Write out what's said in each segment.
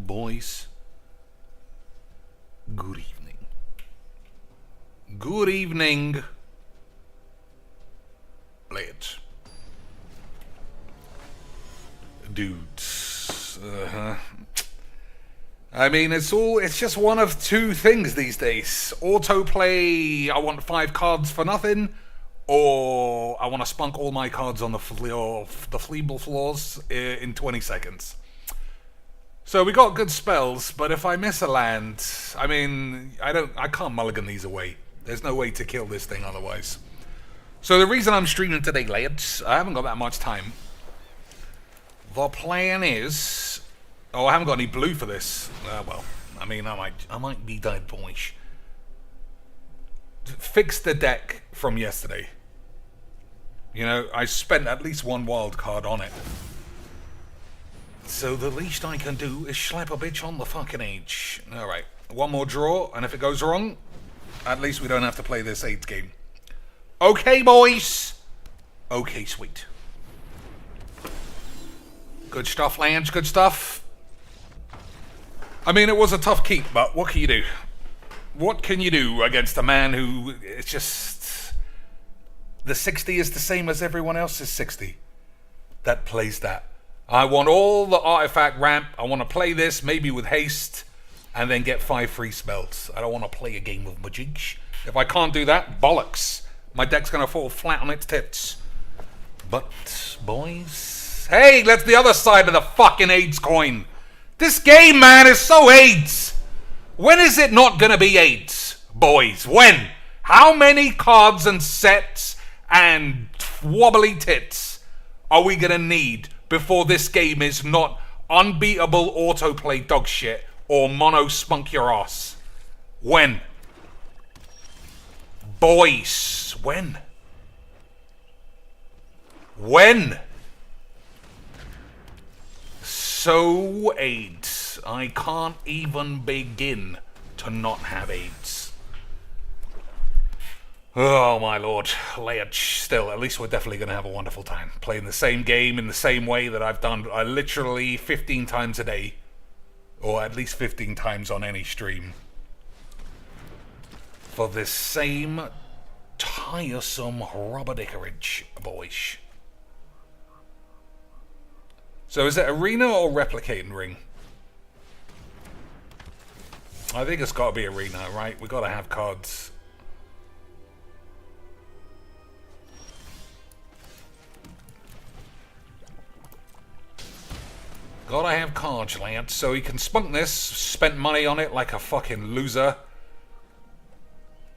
boys. Good evening. Good evening, lads. Dudes. I mean, it's just one of two things these days. Autoplay, I want 5 cards for nothing, or I want to spunk all my cards on the fleeble floors in 20 seconds. So we got good spells, but if I miss a land, I mean, I can't mulligan these away. There's no way to kill this thing otherwise. So the reason I'm streaming today, lads, I haven't got that much time. The plan is, I haven't got any blue for this. Well, I mean, I might be dead boyish. Fix the deck from yesterday. You know, I spent at least 1 wild card on it. So the least I can do is slap a bitch on the fucking edge. Alright, 1 more draw, and if it goes wrong, at least we don't have to play this AIDS game. Okay, boys. Okay, sweet. Good stuff, Lange, good stuff. I mean, it was a tough keep, but what can you do? What can you do against a man who, it's just... The 60 is the same as everyone else's 60 that plays that. I want all the artifact ramp. I want to play this, maybe with haste, and then get 5 free spells. I don't want to play a game of Majig. If I can't do that, bollocks. My deck's going to fall flat on its tits. But, boys... Hey, that's the other side of the fucking AIDS coin. This game, man, is so AIDS. When is it not going to be AIDS, boys? When? How many cards and sets and wobbly tits are we going to need before this game is not unbeatable autoplay dog shit or mono spunk your ass? When? Boys, when? When? So AIDS. I can't even begin to not have AIDS. Oh my lord. Still, at least we're definitely going to have a wonderful time. Playing the same game in the same way that I've done literally 15 times a day. Or at least 15 times on any stream. For this same tiresome rubber dickerage, boys. So is it arena or replicating ring? I think it's got to be arena, right? We got to have cards. Gotta have cards, lads. So he can spunk this, spent money on it like a fucking loser.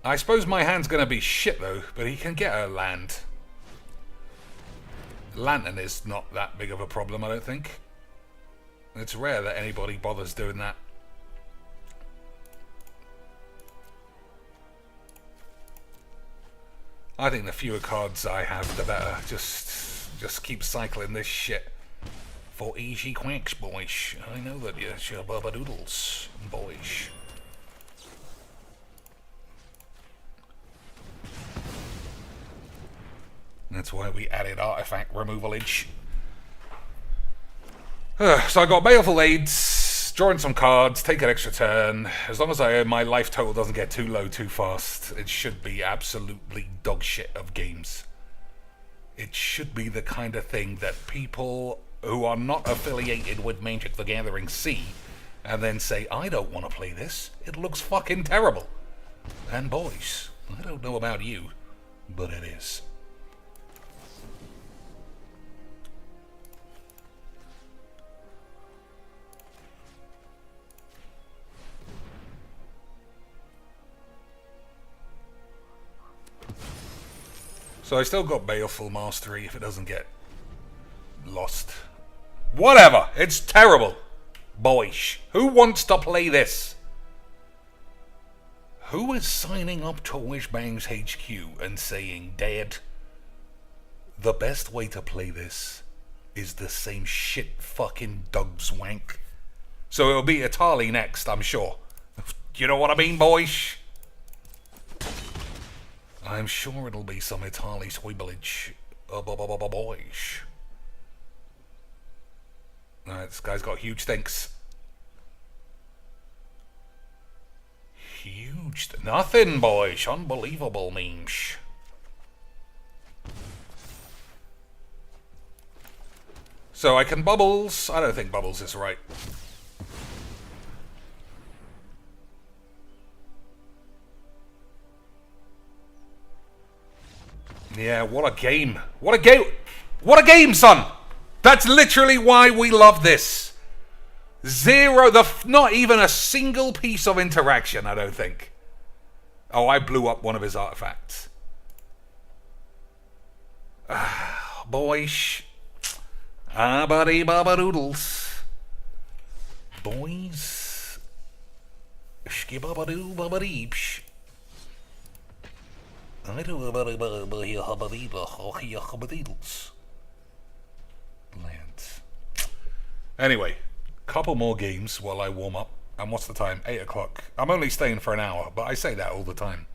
I suppose my hand's gonna be shit though, but he can get a land. Lantern is not that big of a problem, I don't think. It's rare that anybody bothers doing that. I think the fewer cards I have, the better. Just keep cycling this shit. For easy quacks, boys. I know that you're bubba-doodles, boys. That's why we added artifact removalage. So I got baleful aids, drawing some cards, take an extra turn. As long as my life total doesn't get too low too fast, it should be absolutely dog shit of games. It should be the kind of thing that people who are not affiliated with Magic the Gathering see, and then say, I don't want to play this. It looks fucking terrible. And boys, I don't know about you, but it is. So I still got Baleful Mastery if it doesn't get lost. Whatever, it's terrible. Boys, who wants to play this? Who is signing up to Wishbang's HQ and saying, Dad, the best way to play this is the same shit fucking dog's wank? So it'll be Itali next, I'm sure. You know what I mean, boys? I'm sure it'll be some Itali sweebelage. Boys. Alright, this guy's got huge stinks. Nothing, boys. Unbelievable memes. So I can bubbles. I don't think bubbles is right. Yeah, what a game. What a game. What a game, son. That's literally why we love this. Zero, not even a single piece of interaction, I don't think. Oh, I blew up one of his artifacts. Boys. Buddy babadoodles. Boys. Skibabadoo babadeeps. I do Lands. Anyway, couple more games while I warm up. And what's the time? 8 o'clock. I'm only staying for an hour, but I say that all the time.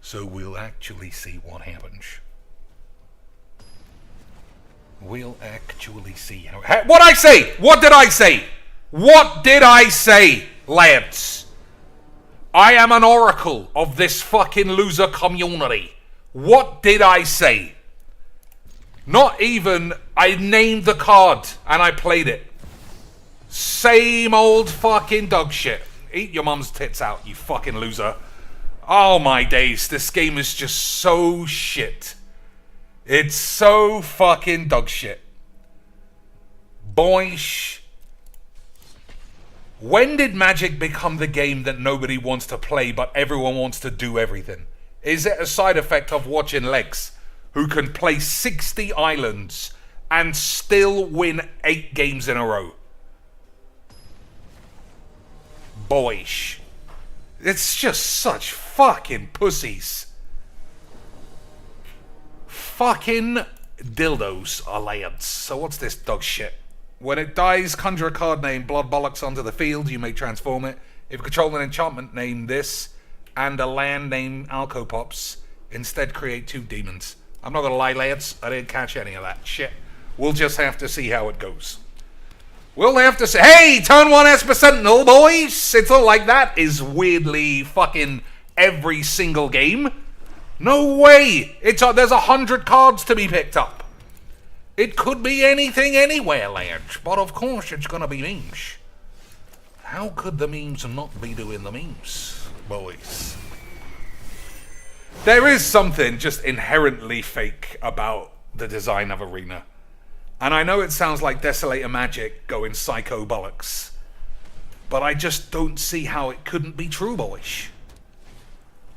So we'll actually see what happens. We'll actually see how... What I say? What did I say? What did I say, lads? I am an oracle of this fucking loser community. What did I say? Not even... I named the card and I played it. Same old fucking dog shit. Eat your mum's tits out, you fucking loser. Oh my days, this game is just so shit. It's so fucking dog shit. Boish. When did Magic become the game that nobody wants to play but everyone wants to do everything? Is it a side effect of watching Legs, who can play 60 islands and still win 8 games in a row? Boyish. It's just such fucking pussies. Fucking dildos are lads. So what's this dog shit? When it dies, conjure a card named Blood Bollocks onto the field. You may transform it. If you control an enchantment, name this. And a land named Alcopops. Instead, create 2 demons. I'm not gonna lie, lads. I didn't catch any of that shit. We'll just have to see how it goes. We'll have to say, hey, turn 1 Esper Sentinel, boys. It's all like that is weirdly fucking every single game. No way. There's 100 cards to be picked up. It could be anything anywhere, lads. But of course it's going to be memes. How could the memes not be doing the memes, boys? There is something just inherently fake about the design of Arena. And I know it sounds like Desolator Magic going psycho bollocks, but I just don't see how it couldn't be true, boys.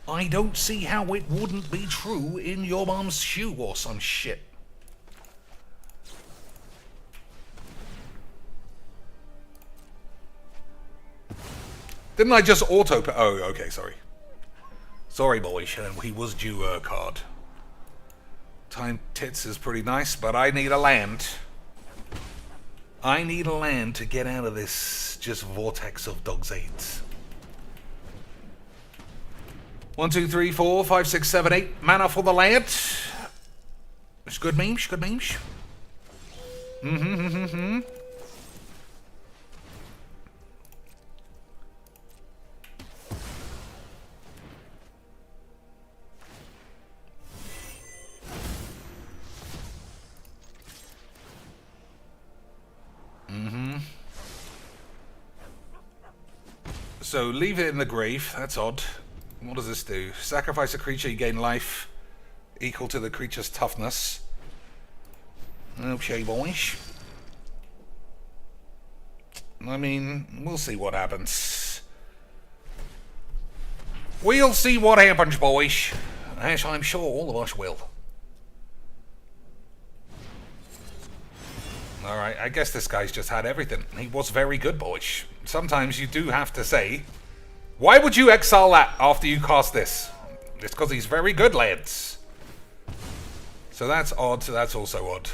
I don't see how it wouldn't be true in your mom's shoe or some shit. Didn't I just auto... Oh, okay, sorry. Sorry, boys, he was due a card. Time Tits is pretty nice, but I need a land. I need a land to get out of this just vortex of dog's aids. 1, 2, 3, 4, 5, 6, 7, 8 mana for the land. It's good memes, good memes. So leave it in the grave. That's odd. What does this do? Sacrifice a creature, you gain life equal to the creature's toughness. Okay, boys. I mean, we'll see what happens. We'll see what happens, boys. As I'm sure all of us will. Alright, I guess this guy's just had everything. He was very good, boys. Sometimes you do have to say, why would you exile that after you cast this? It's because he's very good, lads. So that's odd, so that's also odd.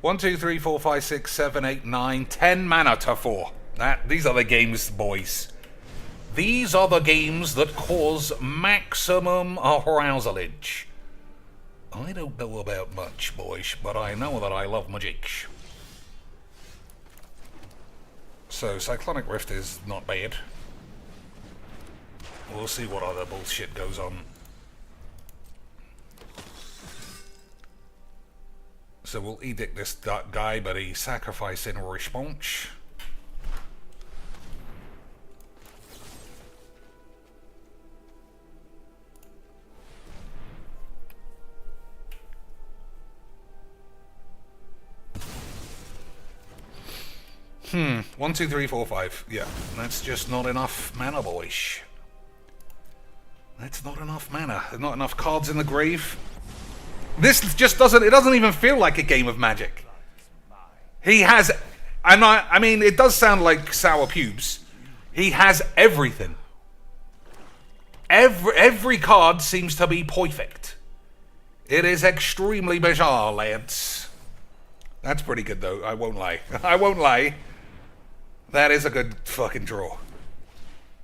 1, 2, 3, 4, 5, 6, 7, 8, 9, 10 mana to 4. These are the games, boys. These are the games that cause maximum arousalage. I don't know about much, boys, but I know that I love magic. So, Cyclonic Rift is not bad. We'll see what other bullshit goes on. So we'll edict this guy, but he sacrifice in response. One, two, three, four, five. Yeah, that's just not enough mana, boys. That's not enough mana. There's not enough cards in the grave. This just doesn't, it doesn't even feel like a game of Magic. He has, I mean, it does sound like sour pubes. He has everything. Every card seems to be perfect. It is extremely bizarre, lads. That's pretty good, though. I won't lie. I won't lie. That is a good fucking draw.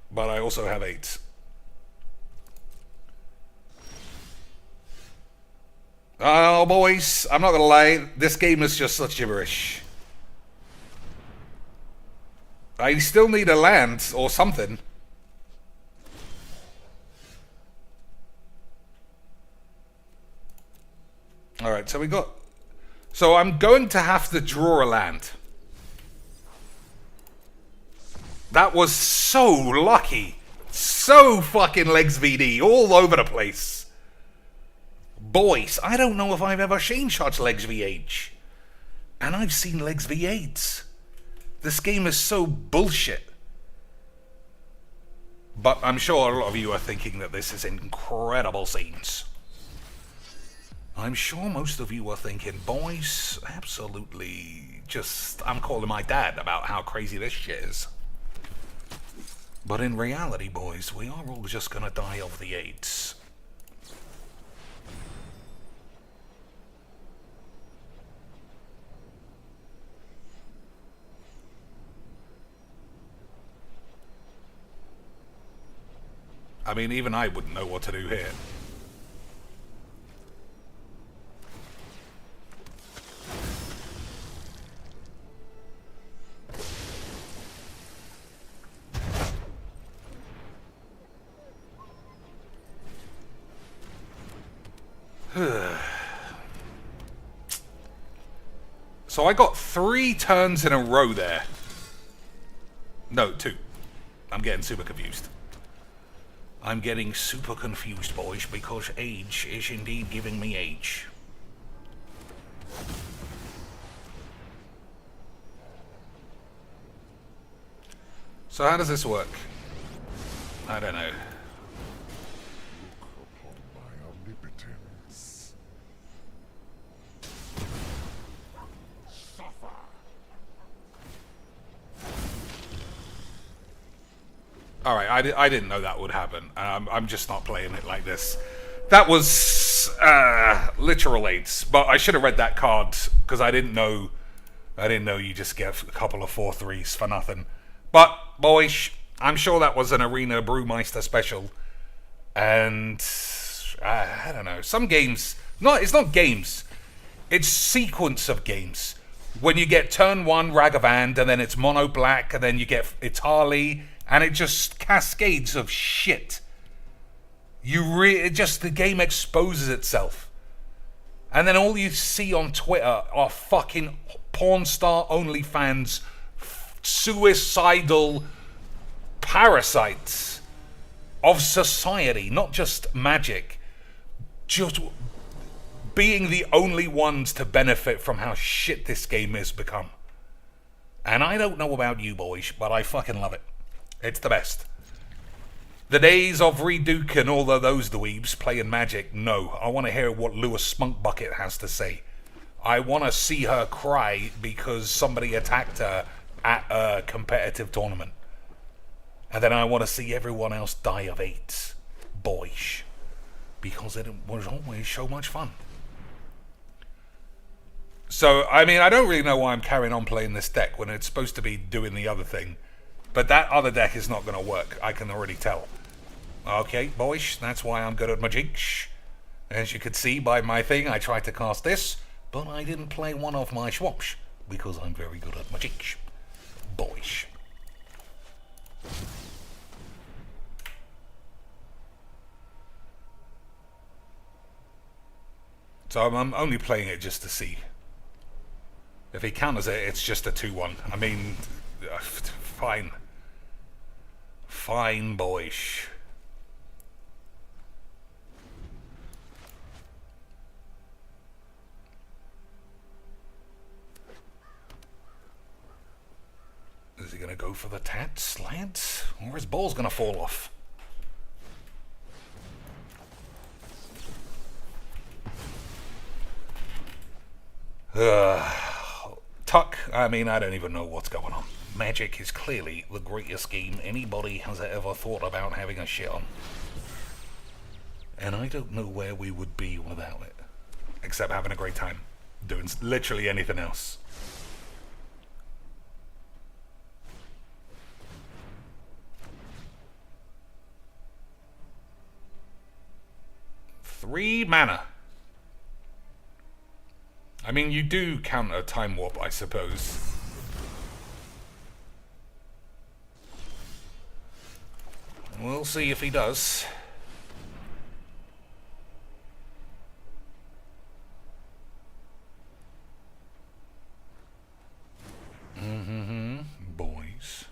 But I also have 8. Oh, boys, I'm not gonna lie. This game is just such gibberish. I still need a land or something. Alright, so we got... So I'm going to have to draw a land. That was so lucky. So fucking Legs VD all over the place. Boys, I don't know if I've ever seen such Legs VH. And I've seen Legs V8s. This game is so bullshit. But I'm sure a lot of you are thinking that this is incredible scenes. I'm sure most of you are thinking, boys, absolutely just... I'm calling my dad about how crazy this shit is. But in reality, boys, we are all just gonna die of the AIDS. I mean, even I wouldn't know what to do here. So I got 3 turns in a row there. No, 2. I'm getting super confused. I'm getting super confused, boys, because age is indeed giving me age. So how does this work? I don't know. Alright, I didn't know that would happen. I'm just not playing it like this. That was literal 8s, but I should have read that card because I didn't know you just get a couple of 4/3s for nothing. But boys, I'm sure that was an Arena Brewmeister special, and I don't know. Some games, it's not games. It's sequence of games. When you get turn 1 Ragavand, and then it's mono black, and then you get Itali. And it just cascades of shit. The game exposes itself. And then all you see on Twitter are fucking porn star OnlyFans suicidal parasites of society, not just Magic. Just being the only ones to benefit from how shit this game has become. And I don't know about you boys, but I fucking love it. It's the best. The days of Reduke and all of those dweebs playing Magic, no. I want to hear what Lewis Spunkbucket has to say. I want to see her cry because somebody attacked her at a competitive tournament. And then I want to see everyone else die of AIDS. Boys. Because it was always so much fun. So, I mean, I don't really know why I'm carrying on playing this deck when it's supposed to be doing the other thing. But that other deck is not going to work. I can already tell. Okay, boys, that's why I'm good at Magic. As you could see by my thing, I tried to cast this, but I didn't play one of my swaps because I'm very good at Magic. Boys. So I'm only playing it just to see. If he counters it, it's just a 2-1. I mean, fine. Fine, boys. Is he going to go for the tats, lads? Or his ball's going to fall off? Tuck, I mean, I don't even know what's going on. Magic is clearly the greatest game anybody has ever thought about having a shit on. And I don't know where we would be without it. Except having a great time. Doing literally anything else. Three mana. I mean, you do counter Time Warp, I suppose. We'll see if he does. Boys.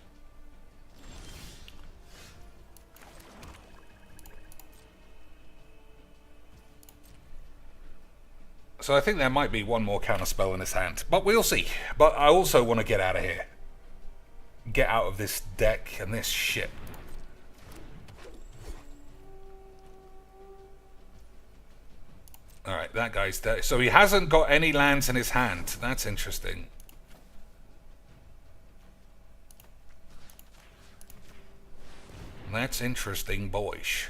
So I think there might be one more counter spell in his hand, but we'll see. But I also want to get out of here. Get out of this deck and this shit. Alright, that guy's dead. So he hasn't got any lands in his hand. That's interesting. That's interesting, boys.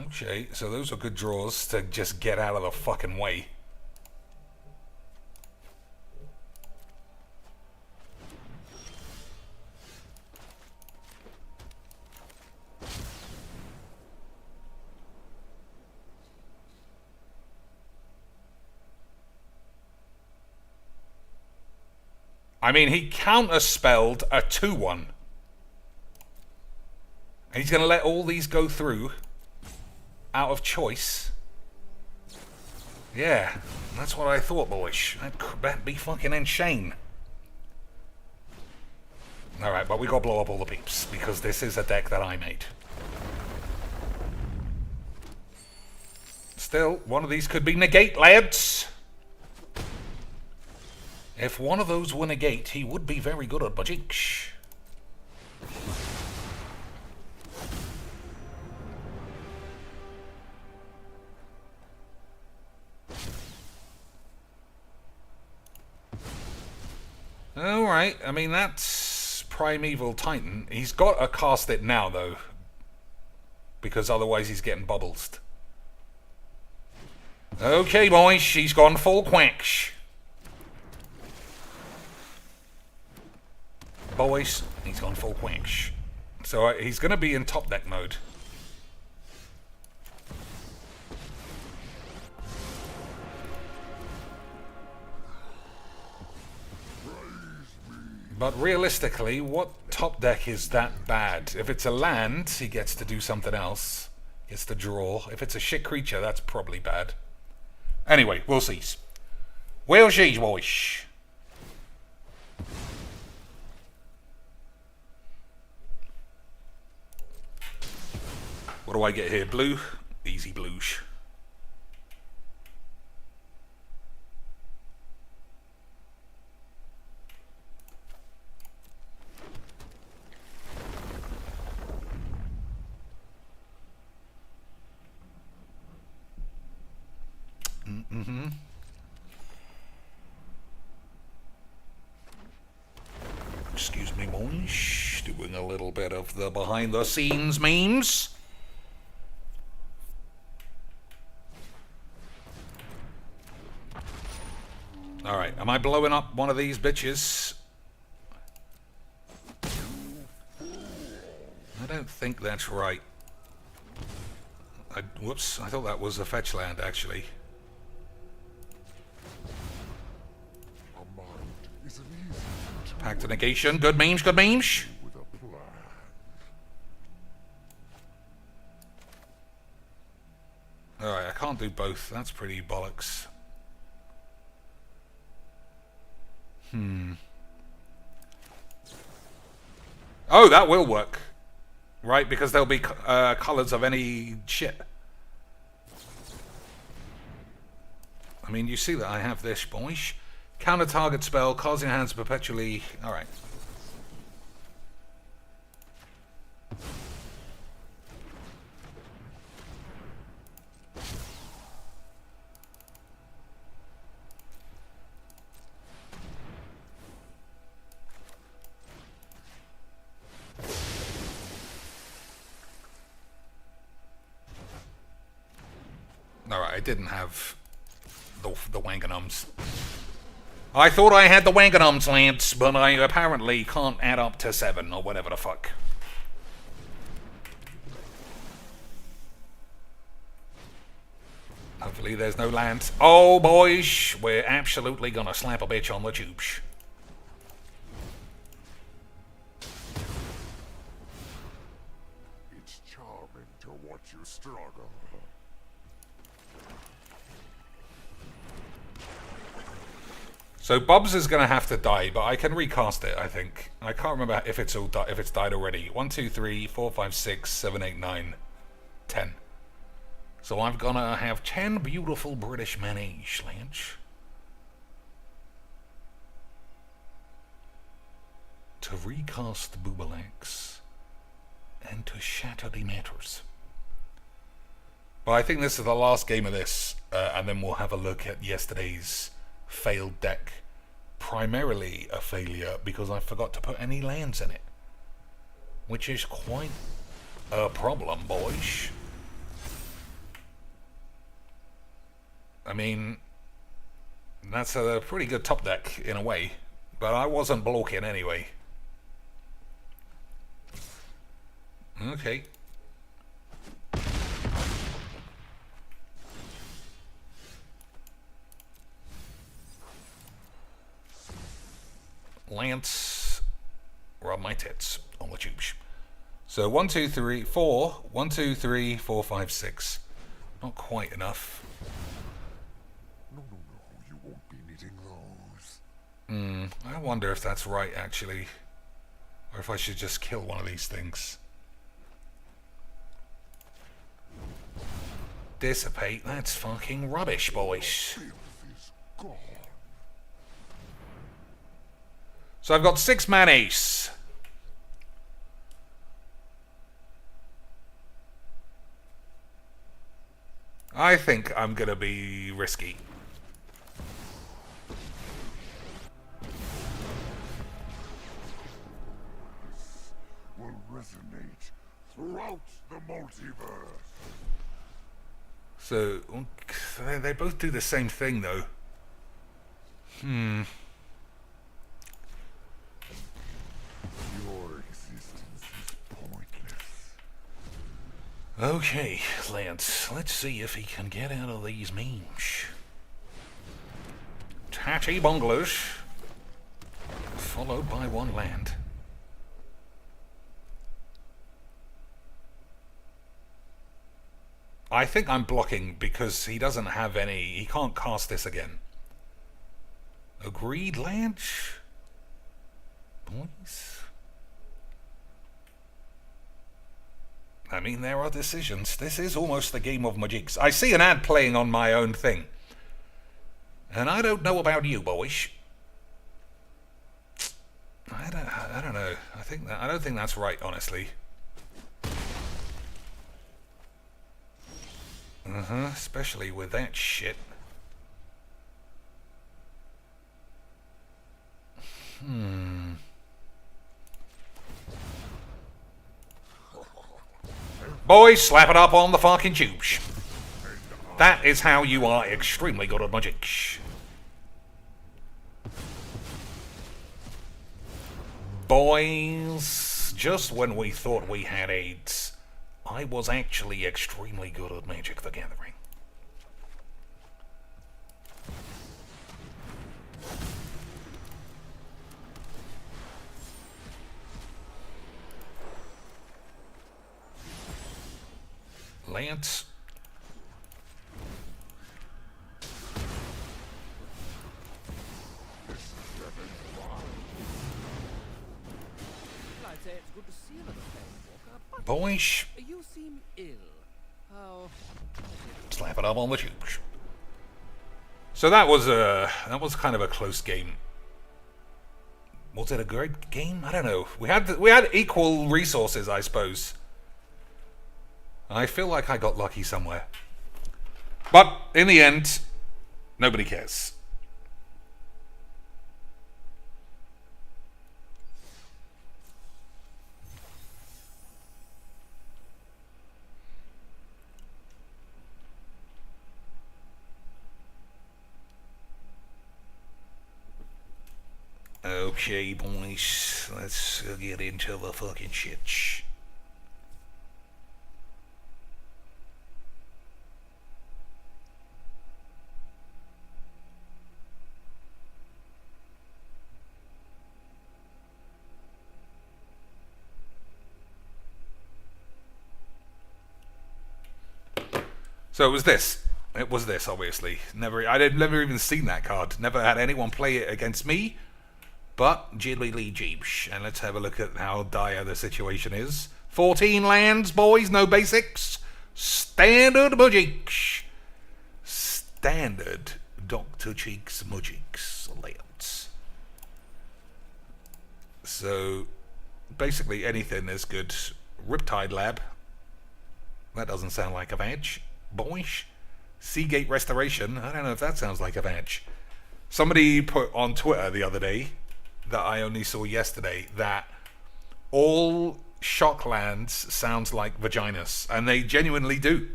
Okay, so those are good draws to just get out of the fucking way. I mean, he counterspelled a 2-1. And he's going to let all these go through out of choice. Yeah, that's what I thought, boys. That'd be fucking insane. Alright, but we got to blow up all the peeps, because this is a deck that I made. Still, one of these could be negate, lads. If one of those were negate, he would be very good at Magic. Alright, I mean, that's Primeval Titan. He's got to cast it now, though. Because otherwise he's getting bubbles. Okay, boys, she's gone full quacks. Boys, he's gone full quacks. So he's going to be in top deck mode. But realistically, what top deck is that bad? If it's a land, he gets to do something else. Gets to draw. If it's a shit creature, that's probably bad. Anyway, we'll see. We'll see, boys. What do I get here? Blue? Easy blues. Excuse me, boys. Doing a little bit of the behind the scenes memes. Alright, am I blowing up one of these bitches? I don't think that's right. Whoops, I thought that was a fetch land, actually. Pact to negation. Good memes, good memes. Alright, I can't do both. That's pretty bollocks. Oh, that will work. Right, because there'll be colours of any shit. I mean, you see that I have this, boys. Counter target spell, causing hands perpetually. Alright. Alright, I didn't have the Wanganums. I thought I had the Wanganums, Lance, but I apparently can't add up to 7 or whatever the fuck. Hopefully there's no land. Oh, boys, we're absolutely gonna slap a bitch on the tubes. It's charming to watch you struggle. So Bobs is going to have to die, but I can recast it, I think. I can't remember if it's died already. 1, 2, 3, 4, 5, 6, 7, 8, 9, 10. So I'm going to have 10 beautiful British manage, Lance. To recast the Boobalax and to shatter the matters. But I think this is the last game of this, and then we'll have a look at yesterday's failed deck. Primarily a failure because I forgot to put any lands in it, which is quite a problem, boys. I mean, that's a pretty good top deck in a way, but I wasn't blocking anyway. Okay. Lance, rub my tits on the tubes. So 1, 2, 3, 4. 1, 2, 3, 4, 5, 6. Not quite enough. No, you won't be needing those. I wonder if that's right, actually. Or if I should just kill one of these things. Dissipate, that's fucking rubbish, boys. Filth is gone. So I've got 6 man ace. I think I'm gonna be risky. This will resonate throughout the multiverse. So they both do the same thing, though. Your existence is pointless. Okay, Lance, let's see if he can get out of these memes. Tatty Bonglers, followed by 1 land. I think I'm blocking because he doesn't have any. He can't cast this again. Agreed, Lance? Boys? I mean, there are decisions. This is almost the game of magics. I see an ad playing on my own thing. And I don't know about you, boys. I don't know. I don't think that's right, honestly. Especially with that shit. Boys, slap it up on the fucking tubes. That is how you are extremely good at magic. Boys, just when we thought we had AIDS, I was actually extremely good at Magic the Gathering. Lance. I'd say it's good to see another Walker, but Boys. you seem ill. How? Slap it up on the tubes. So that was kind of a close game. Was it a great game? I don't know. We had equal resources, I suppose. I feel like I got lucky somewhere. But in the end, nobody cares. Okay, boys, let's get into the fucking shit. So it was this. It was this, obviously. I'd never even seen that card. Never had anyone play it against me. But jiddly jeeps. And let's have a look at how dire the situation is. 14 lands, boys, no basics. Standard Mujiks. Standard Dr. Cheeks Mujiks layouts. So basically anything is good. Riptide Lab. That doesn't sound like a badge. Boys. Seagate Restoration. I don't know if that sounds like a badge. Somebody put on Twitter the other day, that I only saw yesterday, that all shock lands sounds like vaginas. And they genuinely do.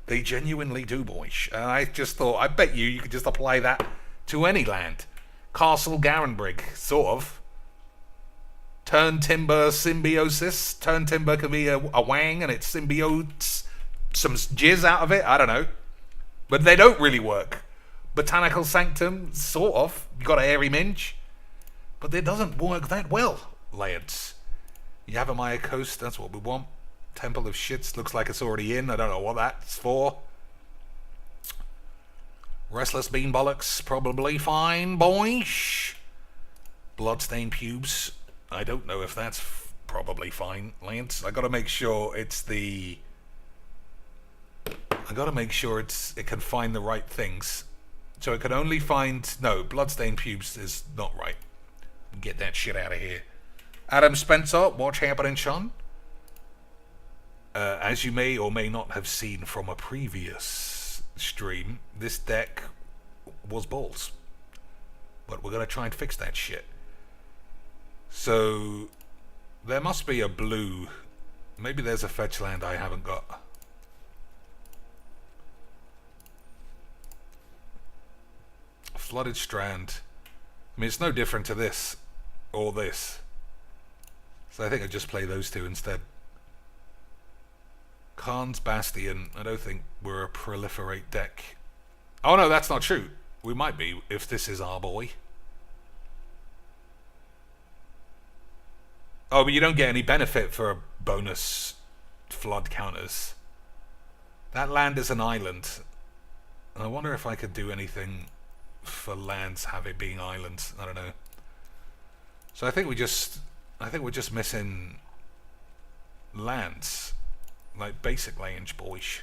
They genuinely do, boys. And I just thought, I bet you could just apply that to any land. Castle Garenbrig, sort of. Turn Timber Symbiosis. Turn Timber could be a wang and it symbiotes some jizz out of it. I don't know. But they don't really work. Botanical Sanctum, sort of. You got a hairy minge. But it doesn't work that well, lads. Yavimaya Coast, that's what we want. Temple of Shits, looks like it's already in. I don't know what that's for. Restless Bean Bollocks, probably fine, boys. Bloodstained Pubes, I don't know if that's probably fine, Lance. I gotta make sure it's the... I gotta make sure it can find the right things. So it can only find... No, Bloodstained Pubes is not right. Get that shit out of here. Adam Spencer, what's happening, Sean? As you may or may not have seen from a previous stream, this deck was balls. But we're going to try and fix that shit. So, there must be a blue... Maybe there's a fetch land I haven't got. Flooded Strand. I mean, it's no different to this or this. So I think I'd just play those two instead. Khan's Bastion. I don't think we're a proliferate deck. Oh no, that's not true. We might be if this is our boy. Oh, but you don't get any benefit for a bonus flood counters. That land is an island. And I wonder if I could do anything for lands have it being islands. I don't know. So I think we're just missing lands, like basic lands, boys.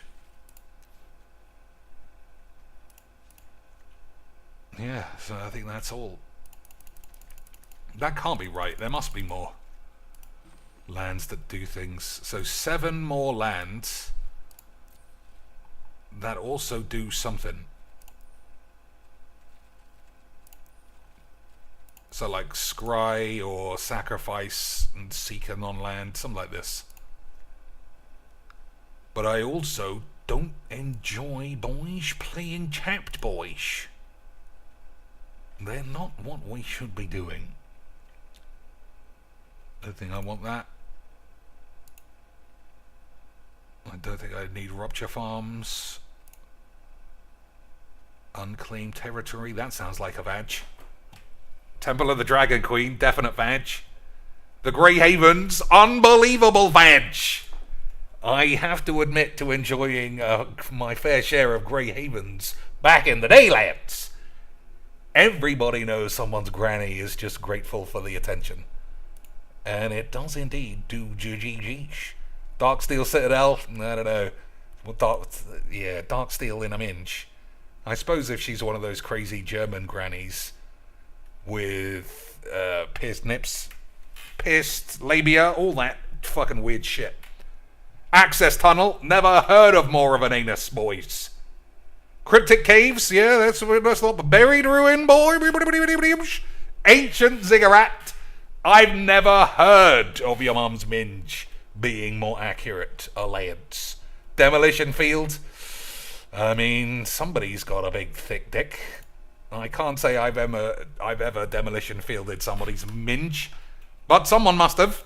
Yeah, so I think that's all. That can't be right. There must be more lands that do things. So 7 more lands that also do something. So like Scry or Sacrifice and Seek a non-land, something like this. But I also don't enjoy boys playing tapped boys. They're not what we should be doing. don't think I want that. I don't think I need Rupture Farms. Unclaimed Territory, that sounds like a vag. Temple of the Dragon Queen, definite vag. The Grey Havens, unbelievable vag. I have to admit to enjoying my fair share of Grey Havens back in the day, lads. Everybody knows someone's granny is just grateful for the attention. And it does indeed do GGG. Darksteel Citadel, I don't know. Darksteel in a minge. I suppose if she's one of those crazy German grannies with pierced nips, pierced labia, all that fucking weird shit. Access Tunnel, never heard of more of an anus, boys. Cryptic Caves, yeah, that's not buried ruin, boy. Ancient Ziggurat. I've never heard of your mum's minge being more accurate. Alliance. Demolition Field. I mean, somebody's got a big thick dick. I can't say I've ever demolition fielded somebody's minge, but someone must have.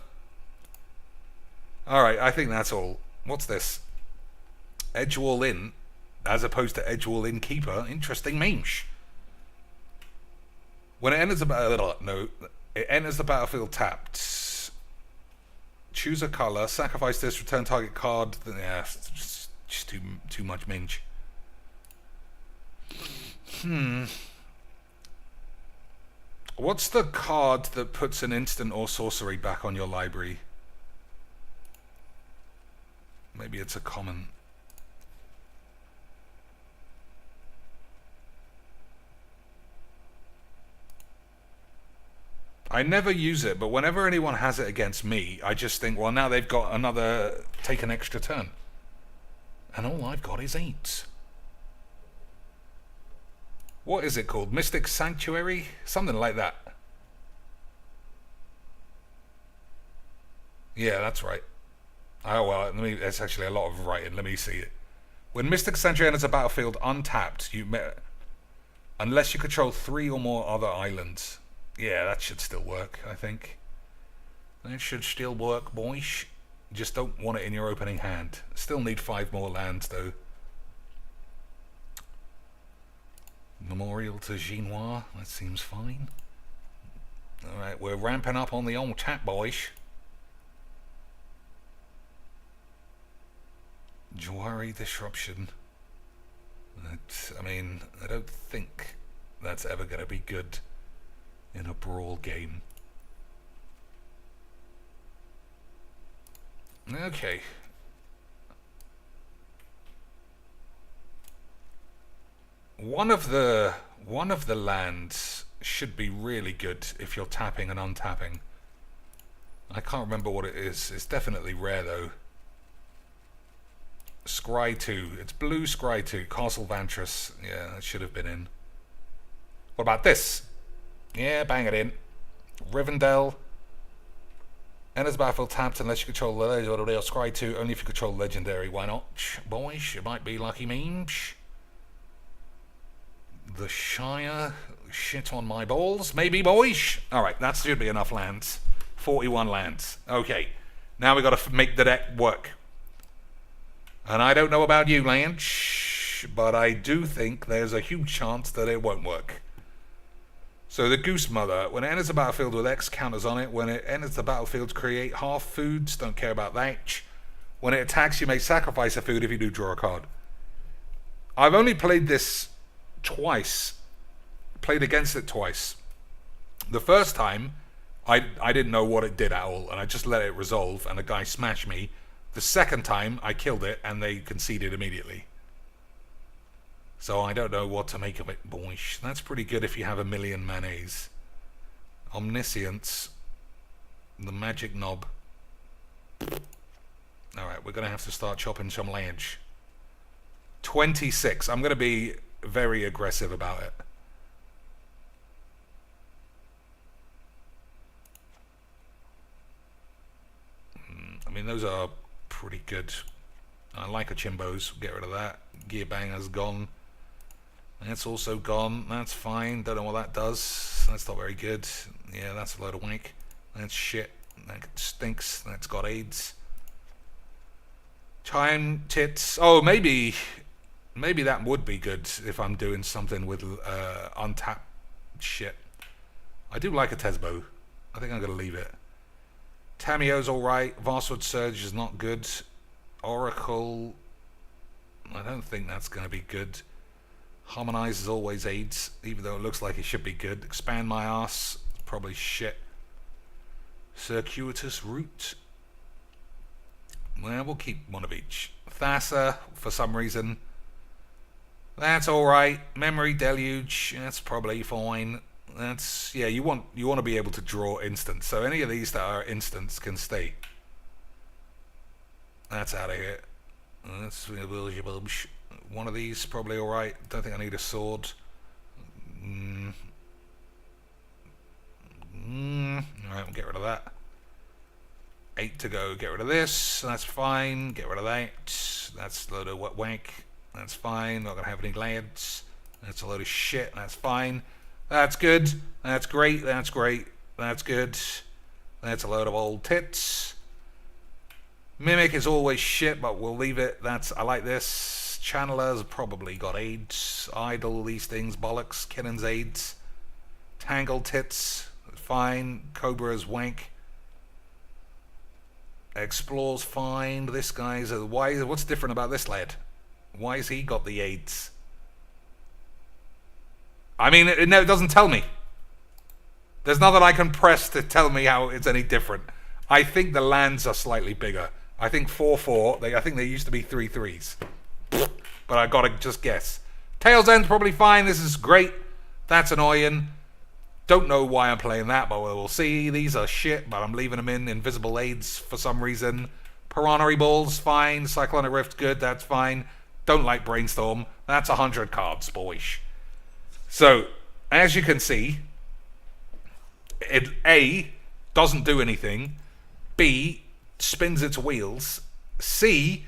Alright, I think that's all. What's this? Edgewall Inn, as opposed to Edgewall Inn Keeper. Interesting memes. When it enters it enters the battlefield tapped. Choose a color, sacrifice this, return target card. Yeah, it's just too much minge. What's the card that puts an instant or sorcery back on your library? Maybe it's a common. I never use it, but whenever anyone has it against me, I just think, well, now they've got another take an extra turn. And all I've got is 8. What is it called? Mystic Sanctuary? Something like that. Yeah, that's right. Oh, well, it's actually a lot of writing. Let me see it. When Mystic Sanctuary enters a battlefield untapped, unless you control 3 or more other islands. Yeah, that should still work, I think. That should still work, boys. Just don't want it in your opening hand. Still need 5 more lands, though. Memorial to Genoa. That seems fine. Alright, we're ramping up on the old tap, boys. Jawari Disruption. I don't think that's ever going to be good in a Brawl game. Okay. One of the lands should be really good if you're tapping and untapping. I can't remember what it is. It's definitely rare though. Scry 2. It's blue Scry 2. Castle Vantress. Yeah, that should have been in. What about this? Yeah, bang it in. Rivendell. Enters battlefield tapped unless you control the legendary. Scry 2 only if you control legendary. Why not? Boys, it might be lucky memes. The Shire. Shit on my balls. Maybe, boys. Alright, that should be enough lands. 41 lands. Okay. Now we got to make the deck work. And I don't know about you, Lance, but I do think there's a huge chance that it won't work. So the Goose Mother, when it enters the battlefield with X counters on it, when it enters the battlefield, create half foods, don't care about that. When it attacks, you may sacrifice a food if you do draw a card. I've only played this twice, played against it twice. The first time, I didn't know what it did at all, and I just let it resolve, and the guy smashed me. The second time, I killed it, and they conceded immediately. So I don't know what to make of it, boys. That's pretty good if you have 1,000,000 mayonnaise. Omniscience. The magic knob. Alright, we're going to have to start chopping some ledge. 26. I'm going to be very aggressive about it. I mean, those are pretty good. I like a Chimbos. Get rid of that. Gear Banger's gone. That's also gone. That's fine. Don't know what that does. That's not very good. Yeah, that's a load of wank. That's shit. That stinks. That's got AIDS. Chime tits. Oh, maybe that would be good if I'm doing something with untapped shit. I do like a Tesbo. I think I'm gonna leave it. Tamiyo's alright. Vastwood Surge is not good. Oracle, I don't think that's gonna be good. Harmonize is always AIDS, even though it looks like it should be good. Expand my ass, probably shit. Circuitous Root. Well, we'll keep one of each. Thassa, for some reason. That's alright. Memory Deluge, that's probably fine. That's, yeah, you want to be able to draw instants. So any of these that are instants can stay. That's out of here. That's one of these probably alright. Don't think I need a sword. Alright, we'll get rid of that. 8 to go. Get rid of this. That's fine. Get rid of that. That's a load of wet wank. That's fine. Not gonna have any lads. That's a load of shit. That's fine. That's good. That's great. That's great. That's good. That's a load of old tits. Mimic is always shit, but we'll leave it. I like this. Channeler's probably got AIDS. Idle, these things, bollocks. Kinnon's AIDS. Tangled tits, fine. Cobra's wank. Explores fine. This guy's what's different about this lad? Why has he got the AIDS? I mean, it doesn't tell me. There's nothing I can press to tell me how it's any different. I think the lands are slightly bigger. I think 4/4. I think they used to be 3/3s. But I gotta just guess. Tails End's probably fine. This is great. That's annoying. Don't know why I'm playing that, but we'll see. These are shit, but I'm leaving them in. Invisible Aids for some reason. Piranha Balls, fine. Cyclonic Rift, good. That's fine. Don't like Brainstorm. That's 100 cards, boys. So, as you can see, it A, doesn't do anything. B, spins its wheels. C,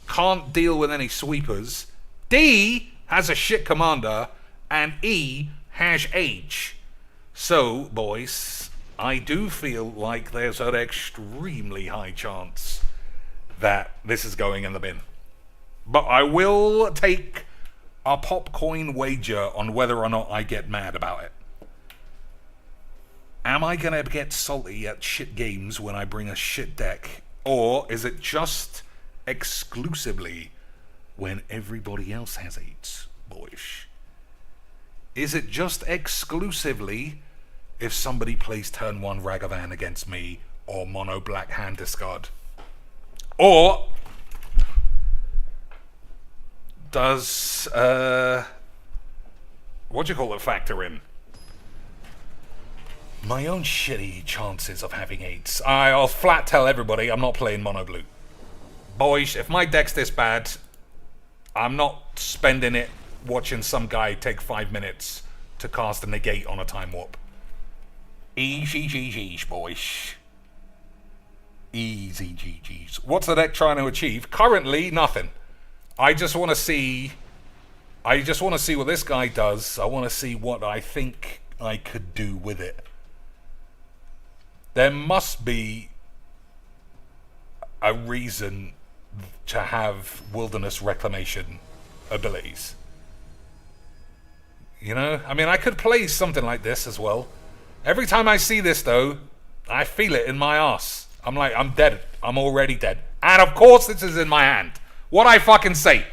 can't deal with any sweepers. D, has a shit commander. And E, has H. So, boys, I do feel like there's an extremely high chance that this is going in the bin. But I will take a popcoin wager on whether or not I get mad about it. Am I going to get salty at shit games when I bring a shit deck? Or is it just exclusively when everybody else has 8s, boys? Is it just exclusively if somebody plays turn 1 Ragavan against me or mono black hand discard? Or does what do you call it factor in? My own shitty chances of having 8s. I'll flat tell everybody I'm not playing mono blue. Boys, if my deck's this bad, I'm not spending it watching some guy take 5 minutes to cast a negate on a time warp. Easy GG's, boys. Easy GG's. What's the deck trying to achieve? Currently, nothing. I just want to see what this guy does. I want to see what I think I could do with it. There must be a reason to have wilderness reclamation abilities. You know? I mean, I could play something like this as well. Every time I see this, though, I feel it in my ass. I'm like, I'm dead. I'm already dead. And of course, this is in my hand. What'd I fucking say?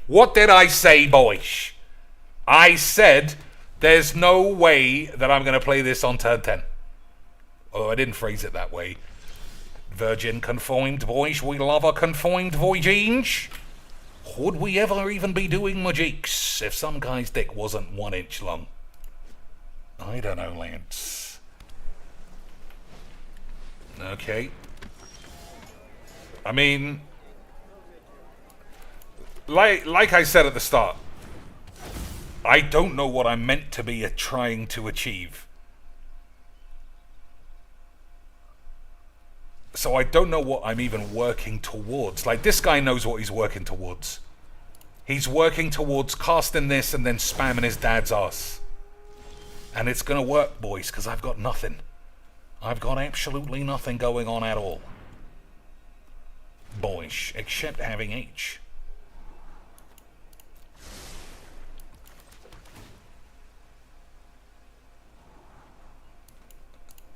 What did I say, boys? I said, there's no way that I'm going to play this on turn 10. Although I didn't phrase it that way. Virgin confined, boys. We love a confined voyage. Would we ever even be doing magics if some guy's dick wasn't 1 inch long? I don't know, Lance. Okay. I mean, like I said at the start, I don't know what I'm meant to be trying to achieve. So I don't know what I'm even working towards. Like, this guy knows what he's working towards. He's working towards casting this and then spamming his dad's ass. And it's gonna work, boys, because I've got nothing. I've got absolutely nothing going on at all. Boyish, except having H.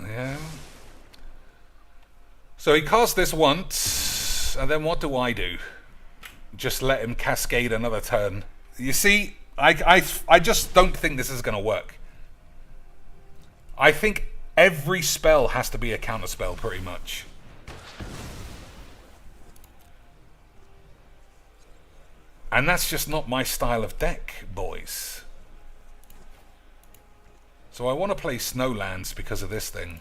Yeah. So he casts this once, and then what do I do? Just let him cascade another turn. You see, I just don't think this is going to work. I think every spell has to be a counterspell, pretty much. And that's just not my style of deck, boys. So I want to play Snowlands because of this thing.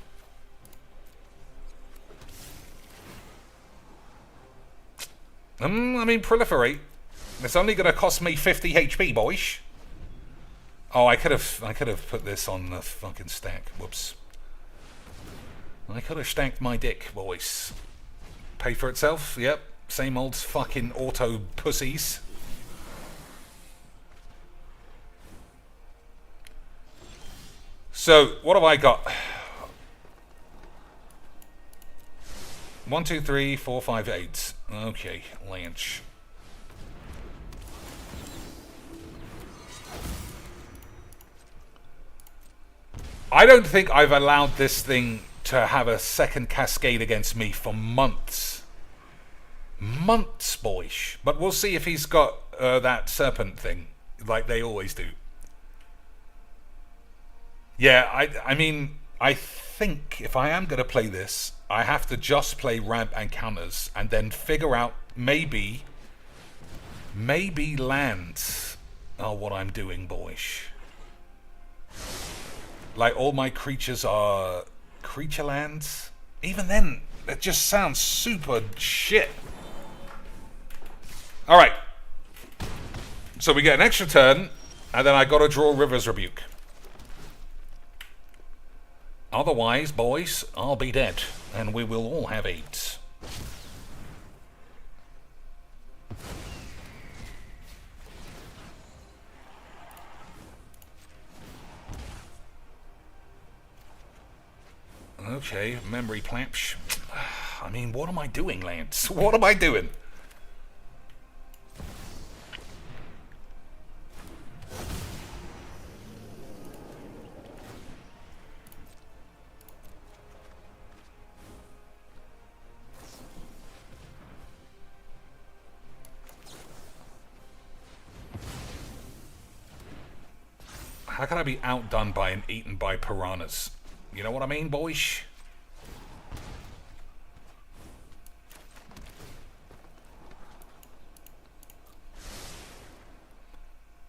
I mean, proliferate. It's only going to cost me 50 HP, boys. Oh, I could have put this on the fucking stack. Whoops. I could have stacked my dick, boys. Pay for itself. Yep. Same old fucking auto pussies. So, what have I got? 1, 2, 3, 4, 5, 8. Okay, Lance. I don't think I've allowed this thing to have a second cascade against me for months. Months, boys. But we'll see if he's got that serpent thing, like they always do. Yeah, I mean, I think if I am going to play this, I have to just play ramp and counters, and then figure out maybe land what I'm doing, boys. Like, all my creatures are creature lands. Even then, it just sounds super shit. Alright. So we get an extra turn, and then I gotta draw River's Rebuke. Otherwise, boys, I'll be dead, and we will all have AIDS. Okay, memory plapsh. I mean, what am I doing, Lance? What am I doing? How can I be outdone by and eaten by piranhas? You know what I mean, boys?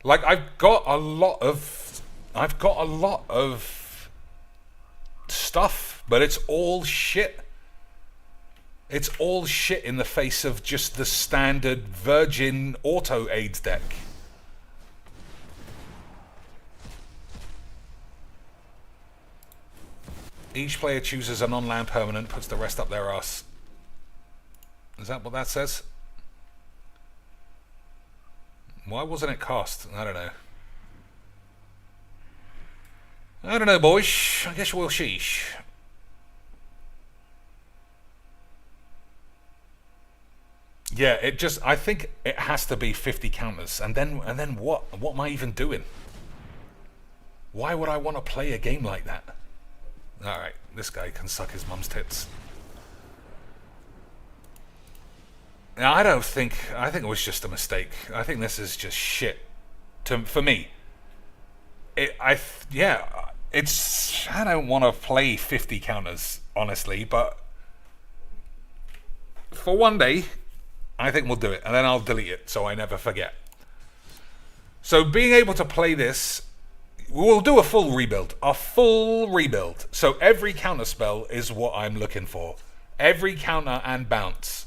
Like, I've got a lot of stuff, but it's all shit. It's all shit in the face of just the standard virgin auto AIDS deck. Each player chooses a non-land permanent, puts the rest up their ass. Is that what that says? Why wasn't it cast? I don't know. I don't know, boys. I guess we'll sheesh. Yeah, it just, I think it has to be 50 counters. And then what? What am I even doing? Why would I want to play a game like that? Alright, this guy can suck his mum's tits. Now, I think it was just a mistake. I think this is just shit. For me. I don't want to play 50 counters, honestly, but for one day, I think we'll do it, and then I'll delete it so I never forget. So being able to play this, we'll do a full rebuild. So every counter spell is what I'm looking for. Every counter and bounce.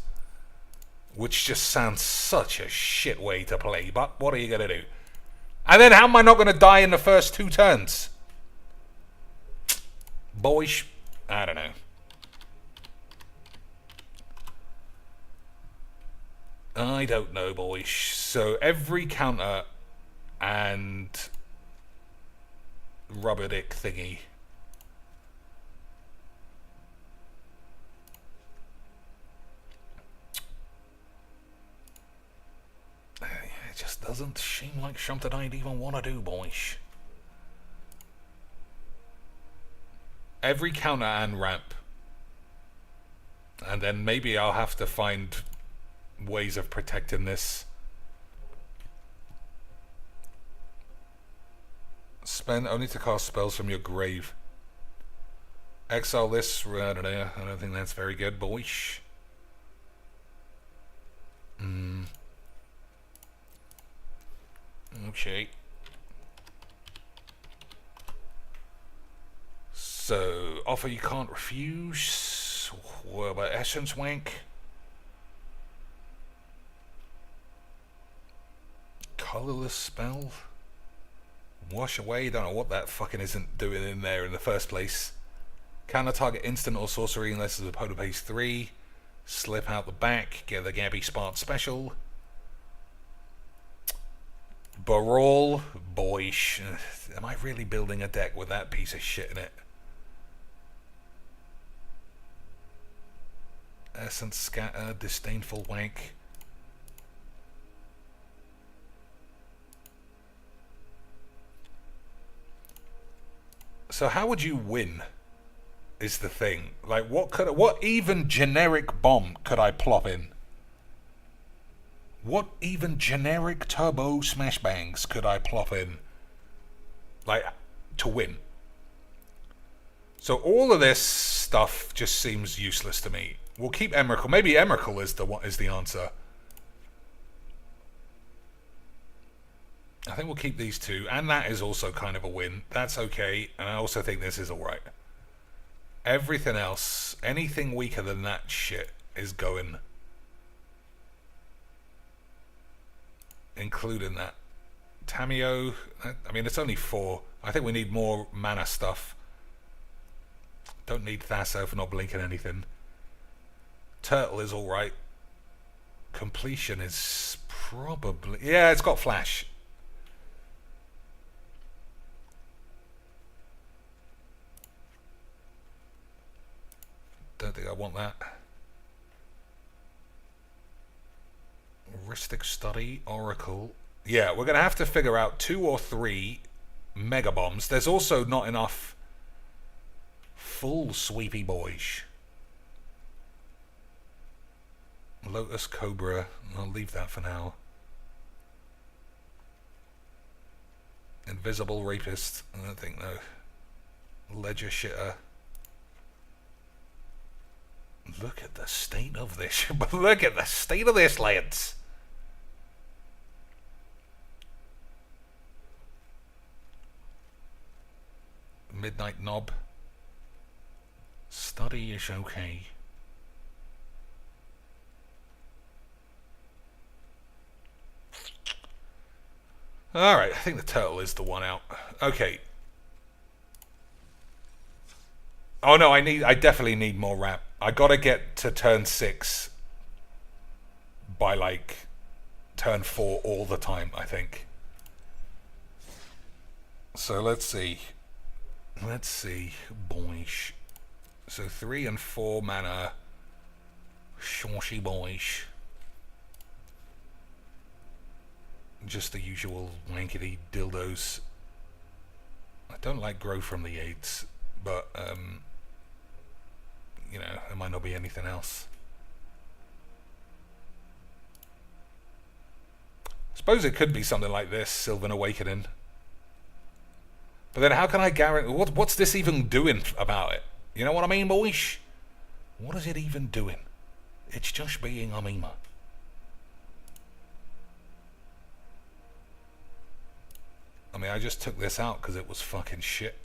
Which just sounds such a shit way to play, but what are you going to do? And then how am I not going to die in the first 2 turns? Boys, I don't know. I don't know, boys. So every counter and rubber dick thingy. It just doesn't seem like something I'd even want to do, boys. Every counter and ramp. And then maybe I'll have to find ways of protecting this. Spend only to cast spells from your grave. Exile this. I don't think that's very good, boys. Okay. So, offer you can't refuse. What about Essence Wank? Colorless spell? Wash away? Don't know what that fucking isn't doing in there in the first place. Counter target instant or sorcery unless the opponent pays 3. Slip out the back. Get the Gabby Smart special. Brawl. Boyish. Am I really building a deck with that piece of shit in it? Essence Scatter. Disdainful Wank. So how would you win? Is the thing. Like, what even generic bomb could I plop in? What even generic turbo smash bangs could I plop in? Like, to win? So all of this stuff just seems useless to me. We'll keep Emrakul. Maybe Emrakul is the answer. I think we'll keep these two. And that is also kind of a win. That's okay. And I also think this is alright. Everything else, anything weaker than that shit is going. Including that. Tamio, I mean, it's only 4. I think we need more mana stuff. Don't need Thasso for not blinking anything. Turtle is alright. Completion is probably... Yeah, it's got flash. Don't think I want that. Heuristic Study, Oracle. Yeah, we're going to have to figure out 2 or 3 Mega Bombs. There's also not enough full sweepy boys. Lotus Cobra. I'll leave that for now. Invisible Rapist. I don't think, no. Ledger Shitter. Look at the state of this. Look at the state of this, lads. Midnight Knob. Study is okay. Alright, I think the turtle is the one out. Okay. Oh no, I definitely need more ramp. I gotta get to turn 6 by like turn 4 all the time, I think. So let's see. Let's see, boys. So 3 and 4 mana. Shoshy boys. Just the usual wankety dildos. I don't like grow from the aids, but you know, there might not be anything else. I suppose it could be something like this, Sylvan Awakening. But then how can I guarantee... What's this even doing about it? You know what I mean, boys? What is it even doing? It's just being a meme. I mean, I just took this out because it was fucking shit.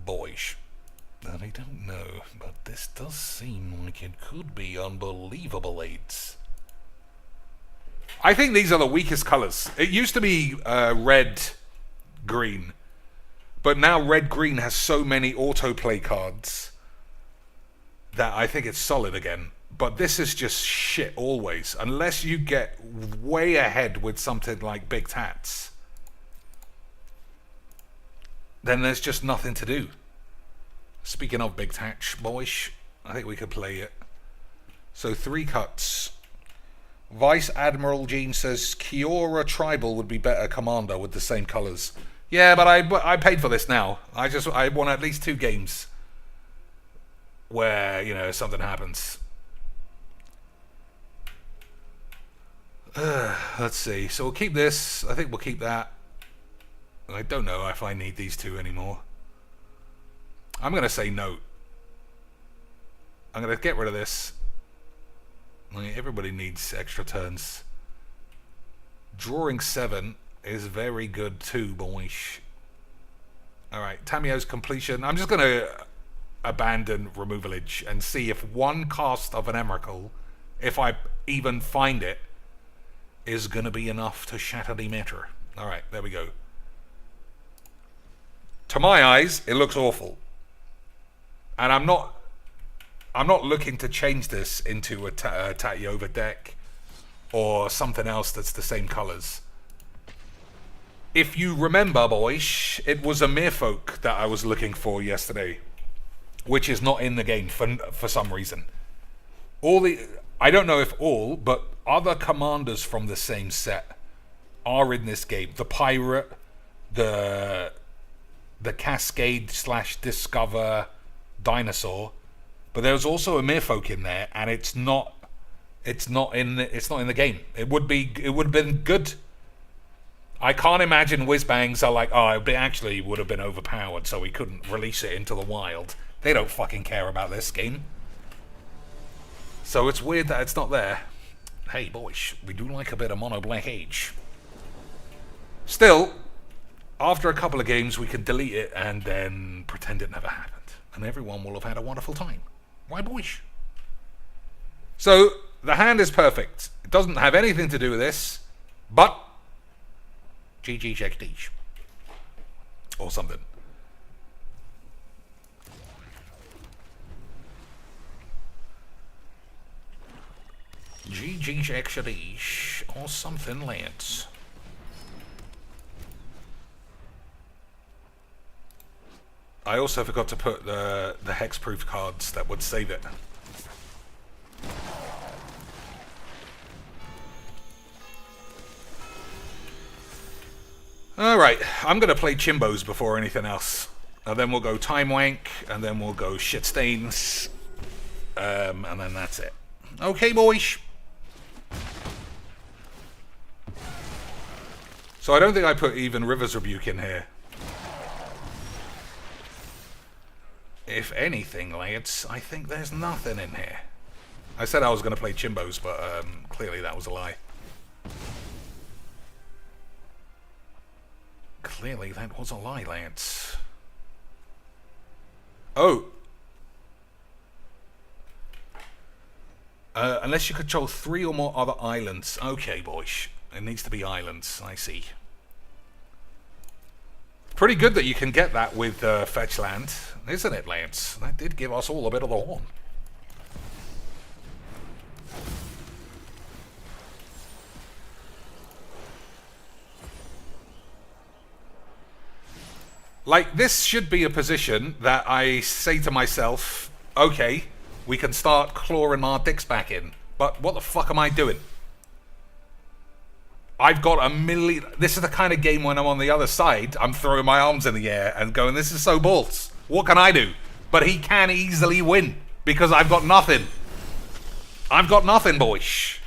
Boys. I don't know, but this does seem like it could be unbelievable aids. I think these are the weakest colors. It used to be red-green, but now red-green has so many autoplay cards that I think it's solid again. But this is just shit always, unless you get way ahead with something like Big Tats. Then there's just nothing to do. Speaking of Big Tatch, boys, I think we could play it. So 3 cuts. Vice Admiral Gene says Kiora Tribal would be better commander with the same colours. Yeah, but I paid for this now. I want at least 2 games where, you know, something happens. Let's see. So we'll keep this. I think we'll keep that. I don't know if I need these 2 anymore. I'm going to say no. I'm going to get rid of this. I mean, everybody needs extra turns. Drawing 7 is very good too, boys. Alright, Tamio's completion. I'm just going to abandon Removalage and see if 1 cast of an Emrakul, if I even find it, is going to be enough to shatter the matter. Alright, there we go. To my eyes, it looks awful. And I'm not looking to change this into a Tatyova deck or something else that's the same colours. If you remember, boys, it was a Merfolk that I was looking for yesterday, which is not in the game for some reason. I don't know if all, but other commanders from the same set are in this game. The Pirate, the Cascade / Discover Dinosaur. But there's also a Merfolk in there, and it's not in the game. It would have been good. I can't imagine Whizbangs are like, oh, it actually would have been overpowered, so we couldn't release it into the wild. They don't fucking care about this game. So it's weird that it's not there. Hey boys, we do like a bit of Mono Black Age. Still, after a couple of games, we can delete it and then pretend it never happened, and everyone will have had a wonderful time. Why, boys? So, the hand is perfect. It doesn't have anything to do with this, but GG XD. Or something. GG XD. Or something, lads. I also forgot to put the hexproof cards that would save it. Alright, I'm going to play Chimbos before anything else. And then we'll go Time Wank, and then we'll go Shit Stains, and then that's it. Okay, boys. So I don't think I put even River's Rebuke in here. If anything, lads, I think there's nothing in here. I said I was going to play Chimbos, but clearly that was a lie. Clearly that was a lie, lads. Oh. Unless you control 3 or more other islands. Okay, boys. It needs to be islands, I see. Pretty good that you can get that with Fetch Land, isn't it, lads? That did give us all a bit of the horn. Like, this should be a position that I say to myself, okay, we can start clawing our dicks back in. But what the fuck am I doing? I've got a million... This is the kind of game when I'm on the other side, I'm throwing my arms in the air and going, this is so balls. What can I do? But he can easily win because I've got nothing. I've got nothing, boys.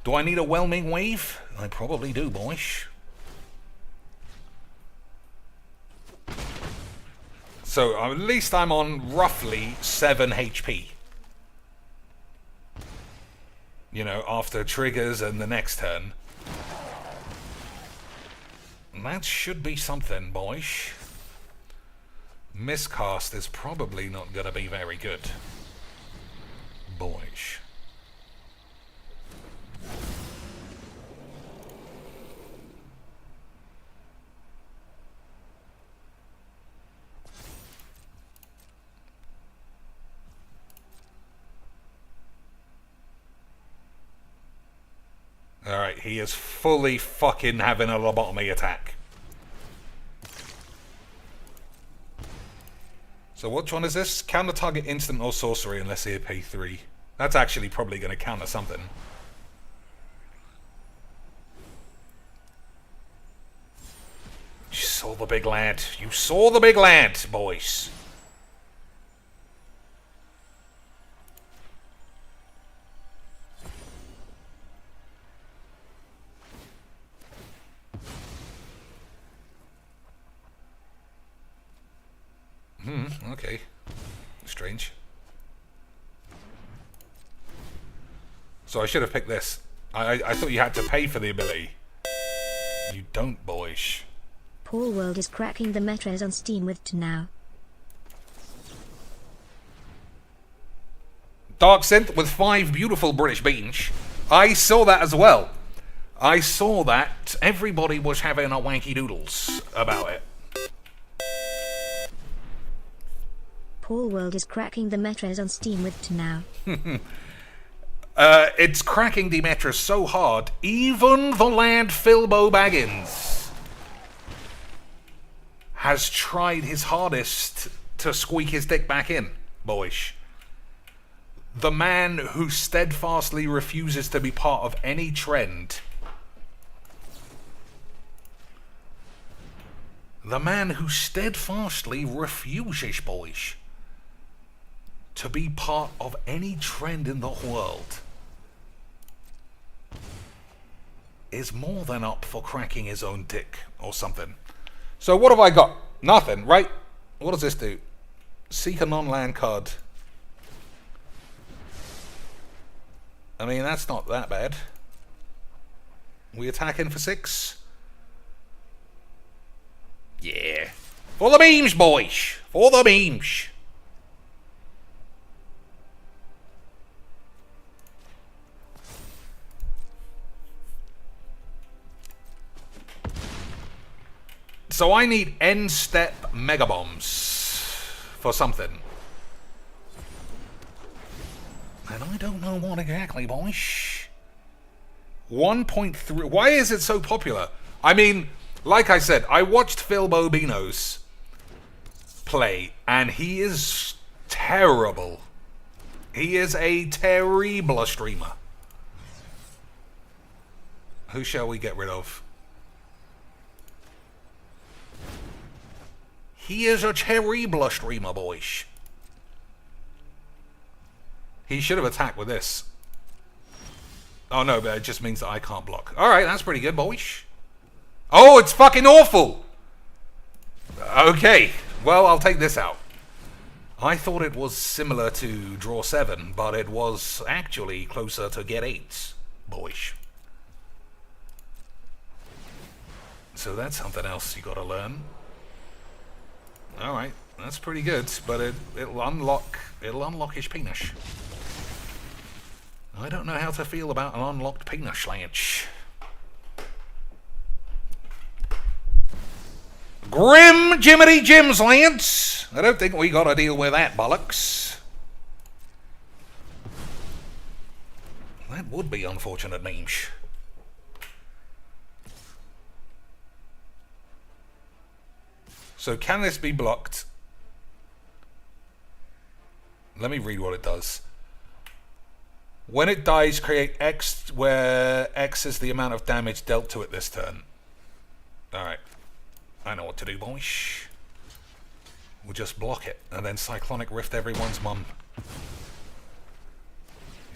Do I need a whelming wave? I probably do, boys. So at least I'm on roughly 7 HP. You know, after triggers and the next turn. And that should be something, boys. Miscast is probably not going to be very good. Boys. Alright, he is fully fucking having a lobotomy attack. So which one is this? Counter target instant or sorcery unless they pay 3. That's actually probably going to counter something. You saw the big lad. You saw the big lad, boys. Okay. Strange. So I should have picked this. I thought you had to pay for the ability. You don't, boys. Paul World is cracking the metros on Steam with to now. Dark Synth with 5 beautiful British beans. I saw that as well. I saw that everybody was having a wanky doodles about it. Paul World is cracking the metros on Steam with to now. It's cracking Demetra so hard, even the lad Philbo Baggins has tried his hardest to squeak his dick back in, boys. The man who steadfastly refuses to be part of any trend. The man who steadfastly refuses, boys, to be part of any trend in the world is more than up for cracking his own dick or something. So what have I got? Nothing, right? What does this do? Seek a non-land card. I mean, that's not that bad. We attacking for 6? Yeah. For the memes, boys! For the memes! So I need end-step Mega Bombs for something. And I don't know what exactly, boys. 1.3... Why is it so popular? I mean, like I said, I watched Philbobeaner's play, and he is terrible. He is a terrible streamer. Who shall we get rid of? He is a terrible streamer, boys. He should have attacked with this. Oh no, but it just means that I can't block. Alright, that's pretty good, boys. Oh, it's fucking awful! Okay, well, I'll take this out. I thought it was similar to draw 7, but it was actually closer to get 8, boys. So that's something else you gotta learn. Alright, that's pretty good, but it'll unlock his penis. I don't know how to feel about an unlocked penis, Lance. Grim Jiminy Jims, Lance! I don't think we gotta deal with that bollocks. That would be unfortunate, memes. So can this be blocked? Let me read what it does. When it dies, create X, where X is the amount of damage dealt to it this turn. Alright. I know what to do, boys. We'll just block it, and then Cyclonic Rift everyone's mum. You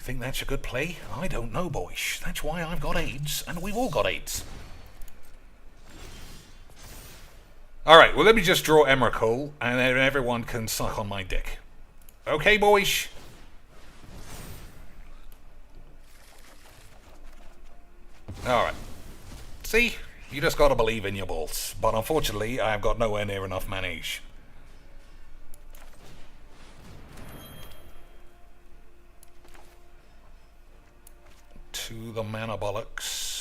think that's a good play? I don't know, boys. That's why I've got AIDS, and we've all got AIDS. Alright, well let me just draw Emrakul, and then everyone can suck on my dick. Okay, boys? Alright. See? You just gotta believe in your balls. But unfortunately, I've got nowhere near enough manage. To the mana bollocks.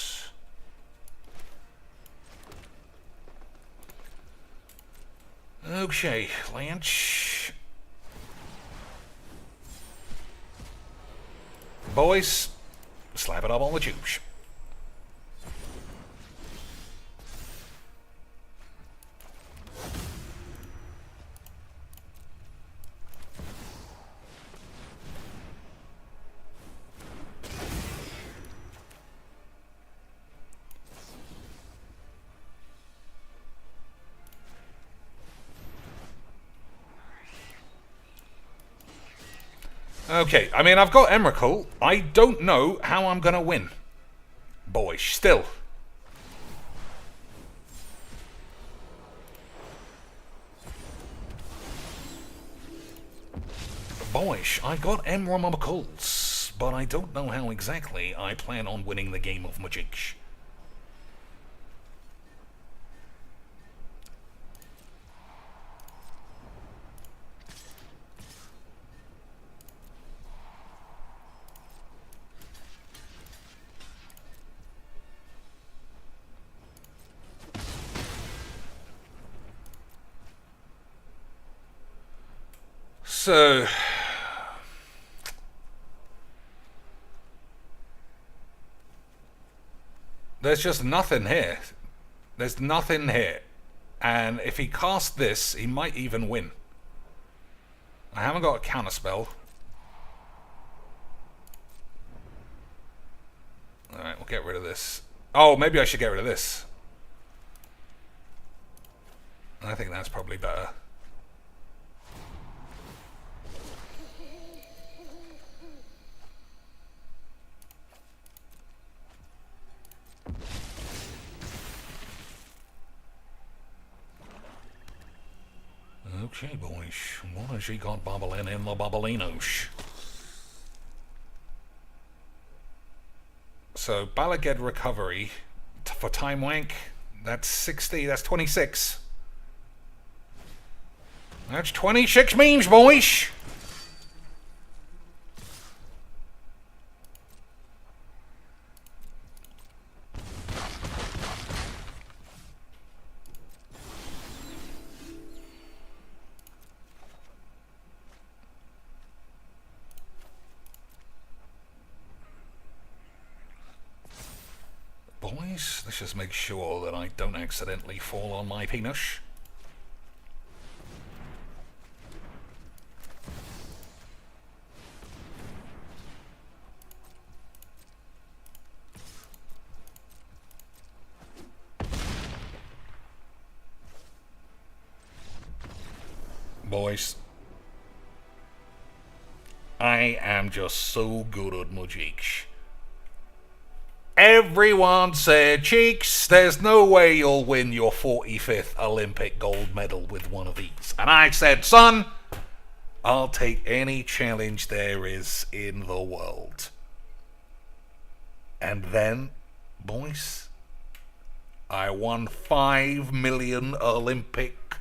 Okay, Lance. Boys, slap it up on the tubes. Okay, I mean, I've got Emrakul. I don't know how I'm gonna win. Boy, still. Boyish, I got Emrakuls, but I don't know how exactly I plan on winning the game of Magic. So, there's just nothing here. There's nothing here. And if he casts this, he might even win. I haven't got a counterspell. Alright, we'll get rid of this. Oh, maybe I should get rid of this. I think that's probably better. Okay, boys. What has she got bubbling in the bubbleinos? So, Balaged recovery for Time Wank, that's 60, that's 26. That's 26 memes, boys! Boys, let's just make sure that I don't accidentally fall on my penis. Boys, I am just so good at Magic. Everyone said, Cheeks, there's no way you'll win your 45th Olympic gold medal with one of these. And I said, son, I'll take any challenge there is in the world. And then, boys, I won 5 million Olympic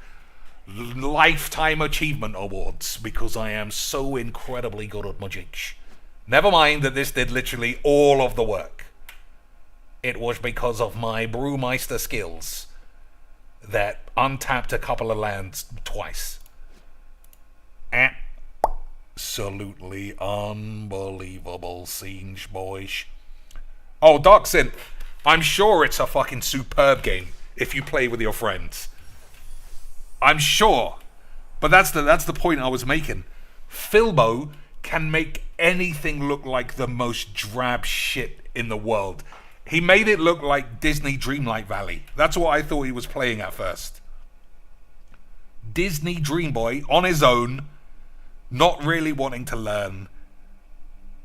lifetime achievement awards because I am so incredibly good at Magic. Never mind that this did literally all of the work. It was because of my Brewmeister skills that untapped a couple of lands twice. Absolutely unbelievable scenes, boys. Oh, Dark Synth, I'm sure it's a fucking superb game if you play with your friends. I'm sure. But that's the point I was making. Filbo can make anything look like the most drab shit in the world. He made it look like Disney Dreamlight Valley. That's what I thought he was playing at first. Disney Dream Boy on his own, not really wanting to learn.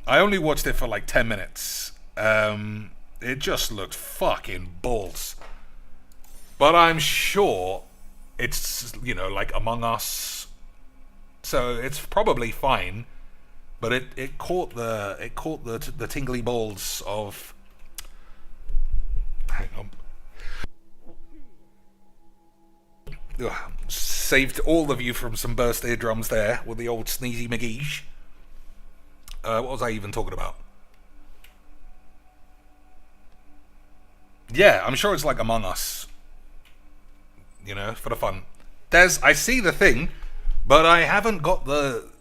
I only watched it for like 10 minutes. It just looked fucking balls. But I'm sure it's, you know, like Among Us. So it's probably fine. But it caught the tingly balls of... Hang on. Ugh. Saved all of you from some burst eardrums there with the old sneezy McGeesh. What was I even talking about? Yeah, I'm sure it's like Among Us. You know, for the fun. I see the thing, but I haven't got the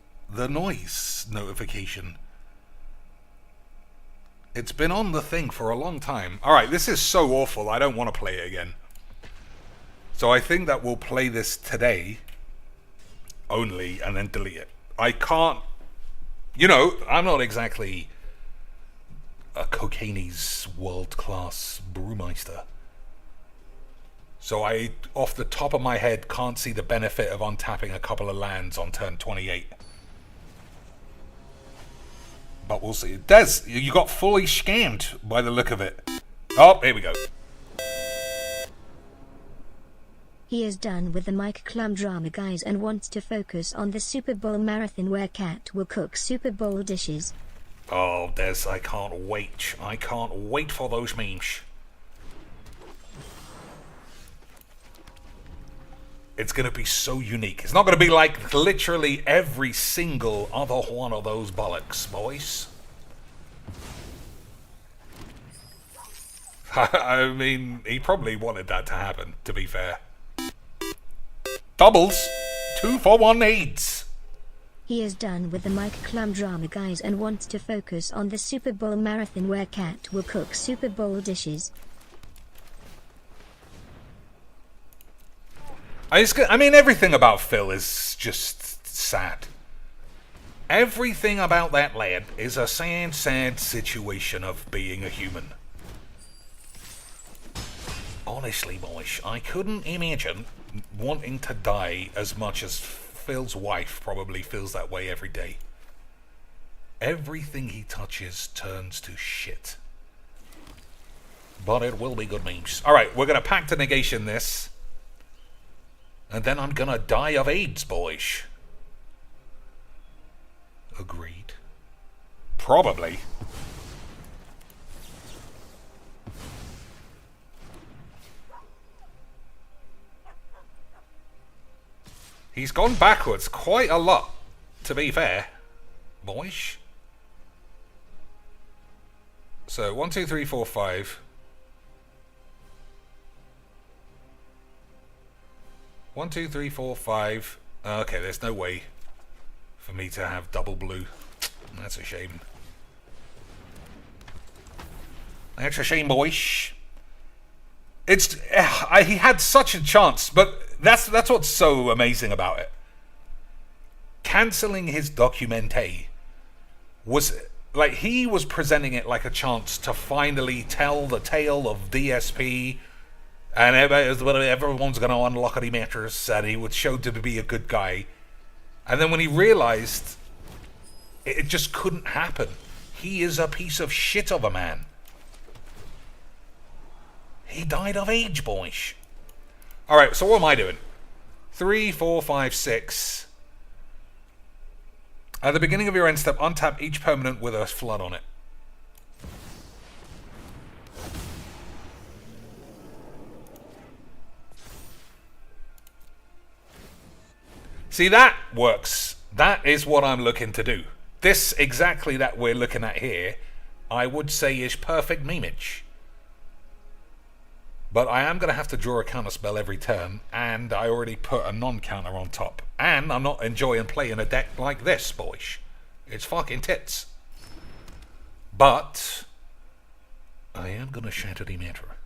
noise notification. It's been on the thing for a long time. Alright, this is so awful, I don't want to play it again. So I think that we'll play this today only and then delete it. I can't... You know, I'm not exactly a Cocaine's world-class Brewmeister. So I, off the top of my head, can't see the benefit of untapping a couple of lands on turn 28. But we'll see. Des, you got fully scammed by the look of it. Oh, here we go. He is done with the Mike Clum drama, guys, and wants to focus on the Super Bowl marathon where Cat will cook Super Bowl dishes. Oh, Des, I can't wait. I can't wait for those memes. It's going to be so unique. It's not going to be like literally every single other one of those bollocks, boys. I mean, he probably wanted that to happen, to be fair. Doubles. 2 for 1 AIDS. He is done with the Mike Clum drama, guys, and wants to focus on the Super Bowl marathon where Cat will cook Super Bowl dishes. I mean, everything about Phil is just sad. Everything about that lad is a sad, sad situation of being a human. Honestly, boys, I couldn't imagine wanting to die as much as Phil's wife probably feels that way every day. Everything he touches turns to shit. But it will be good memes. Alright, we're going to pack to negation this. And then I'm gonna die of AIDS, boys. Agreed. Probably. He's gone backwards quite a lot, to be fair, boys. So, 1, 2, 3, 4, 5. 1, 2, 3, 4, 5. Okay, there's no way for me to have double blue. That's a shame. That's a shame, boys. It's he had such a chance, but that's what's so amazing about it. Cancelling his documentary was like he was presenting it like a chance to finally tell the tale of DSP. And everyone's going to unlock the mattress, and he would show to be a good guy. And then when he realized it just couldn't happen, he is a piece of shit of a man. He died of age, boys. Alright, so what am I doing? 3, 4, 5, 6. At the beginning of your end step, untap each permanent with a flood on it. See, that works. That is what I'm looking to do. This exactly that we're looking at here, I would say is perfect memeage. But I am going to have to draw a counter spell every turn, and I already put a non-counter on top. And I'm not enjoying playing a deck like this, boys. It's fucking tits. But I am going to shatter the matter.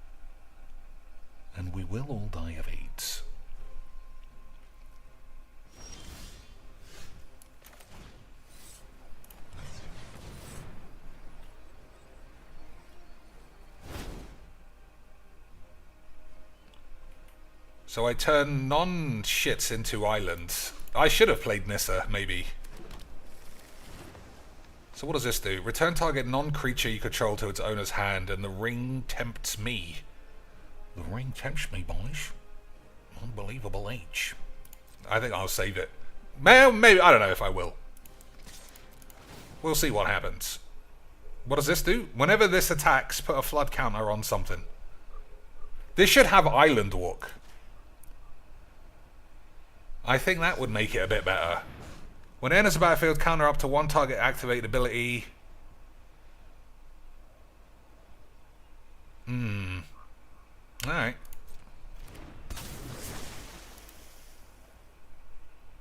And we will all die of AIDS. So I turn non-shits into islands. I should have played Nissa, maybe. So what does this do? Return target non-creature you control to its owner's hand, and the ring tempts me. The ring tempts me, boys. Unbelievable H. I think I'll save it. Maybe, I don't know if I will. We'll see what happens. What does this do? Whenever this attacks, put a flood counter on something. This should have Island Walk. I think that would make it a bit better. When it enters the battlefield, counter up to 1 target activate ability. Alright.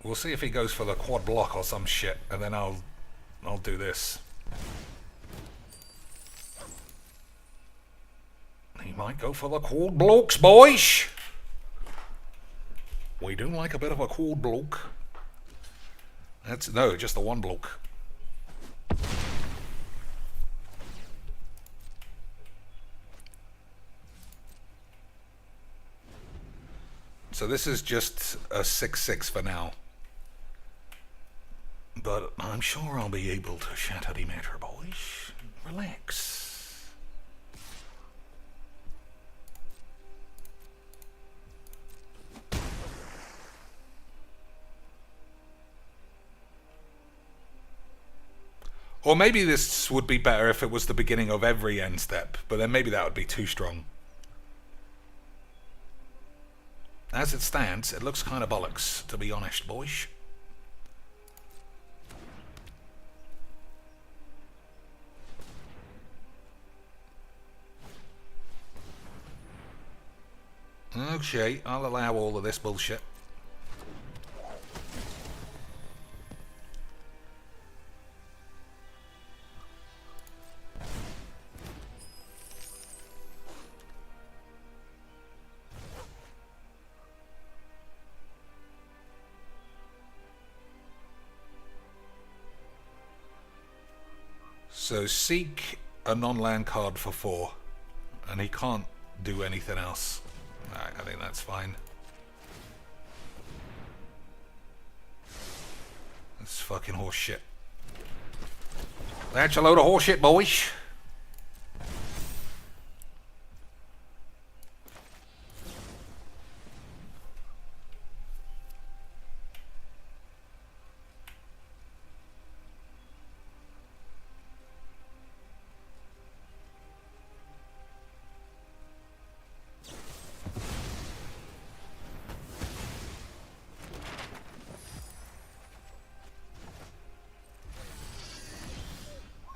We'll see if he goes for the quad block or some shit, and then I'll do this. He might go for the quad blocks, boys! We do like a bit of a quad block. That's no, just the one block. So this is just a 6/6 for now. But I'm sure I'll be able to shatter the matter, boys. Relax. Or maybe this would be better if it was the beginning of every end step, but then maybe that would be too strong. As it stands, it looks kind of bollocks, to be honest, boys. Okay, I'll allow all of this bullshit. So seek a non-land card for 4, and he can't do anything else. Alright, I think that's fine. That's fucking horse shit. That's a load of horse shit, boys.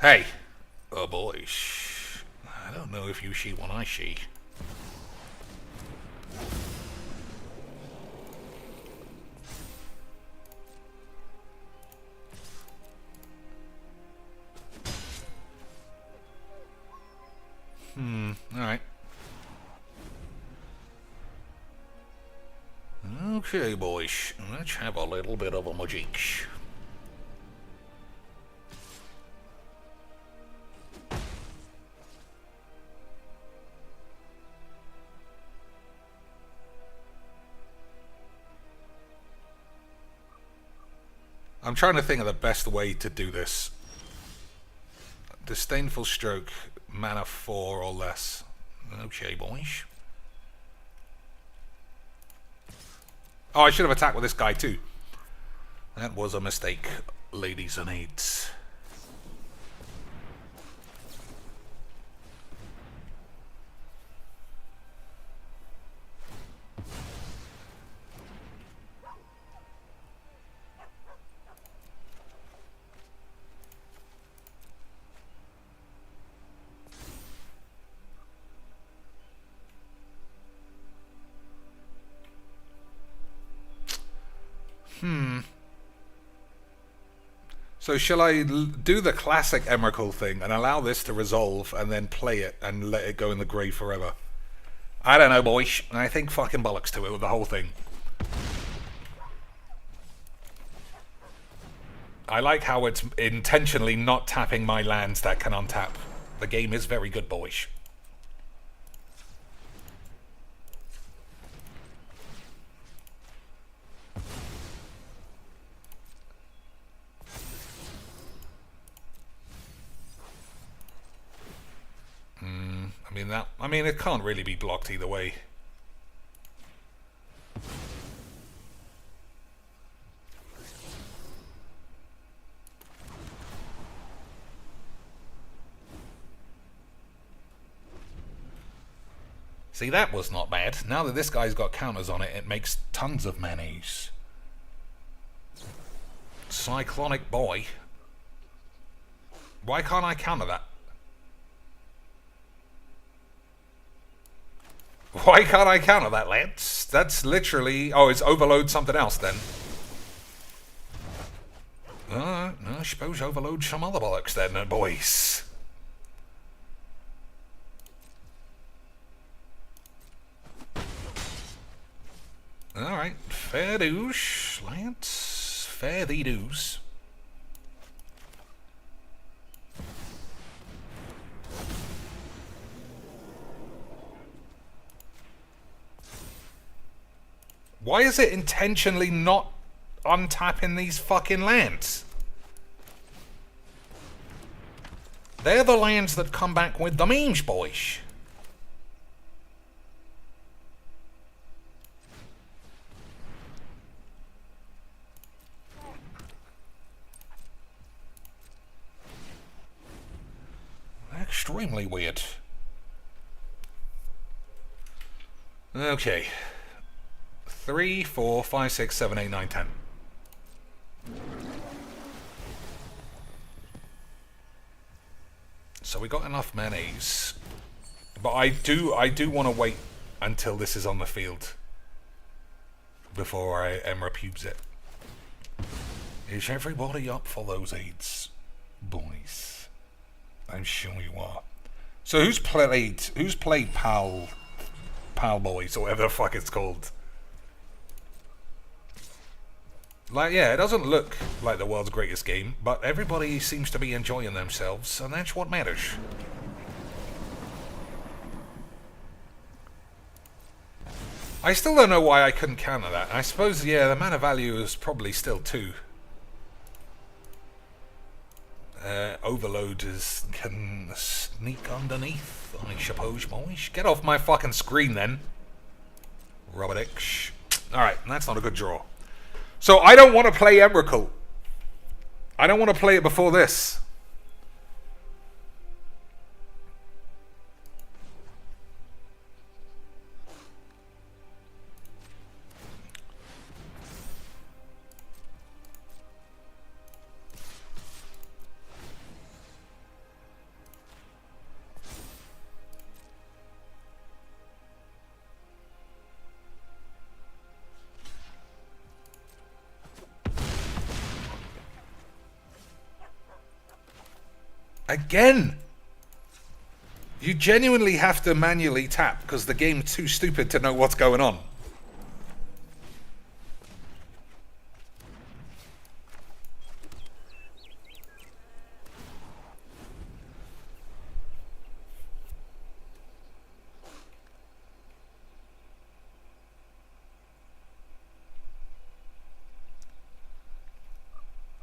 Hey! Oh boys. I don't know if you see what I see. Alright. Okay boys, let's have a little bit of a magic. I'm trying to think of the best way to do this. Disdainful Stroke, mana 4 or less. Okay, boys. Oh, I should have attacked with this guy too. That was a mistake, ladies and aides. So shall I do the classic Emrakul thing and allow this to resolve and then play it and let it go in the grave forever? I don't know, boys. I think fucking bollocks to it with the whole thing. I like how it's intentionally not tapping my lands that can untap. The game is very good, boys. I mean, it can't really be blocked either way. See, that was not bad. Now that this guy's got counters on it, it makes tons of mayonnaise. Cyclonic boy. Why can't I counter that? Why can't I counter that, lads? That's literally... Oh, it's overload something else, then. No, I suppose overload some other bollocks, then, boys. Alright, fair dues, lads. Fair thee dues. Why is it intentionally not untapping these fucking lands? They're the lands that come back with the memes, boys. Extremely weird. Okay. 3, 4, 5, 6, 7, 8, 9, 10. So we got enough mayonnaise. But I do want to wait until this is on the field before I Emerald pubes it. Is everybody up for those aids, boys? I'm sure you are. So who's played Pal Boys or whatever the fuck it's called? Like, yeah, it doesn't look like the world's greatest game, but everybody seems to be enjoying themselves, and that's what matters. I still don't know why I couldn't counter that. I suppose, yeah, the mana value is probably still 2. Overload can sneak underneath, I suppose, boys. Get off my fucking screen, then. Rubber-dicks. Alright, that's not a good draw. So I don't want to play Emrakul. I don't want to play it before this. Again! You genuinely have to manually tap because the game's too stupid to know what's going on.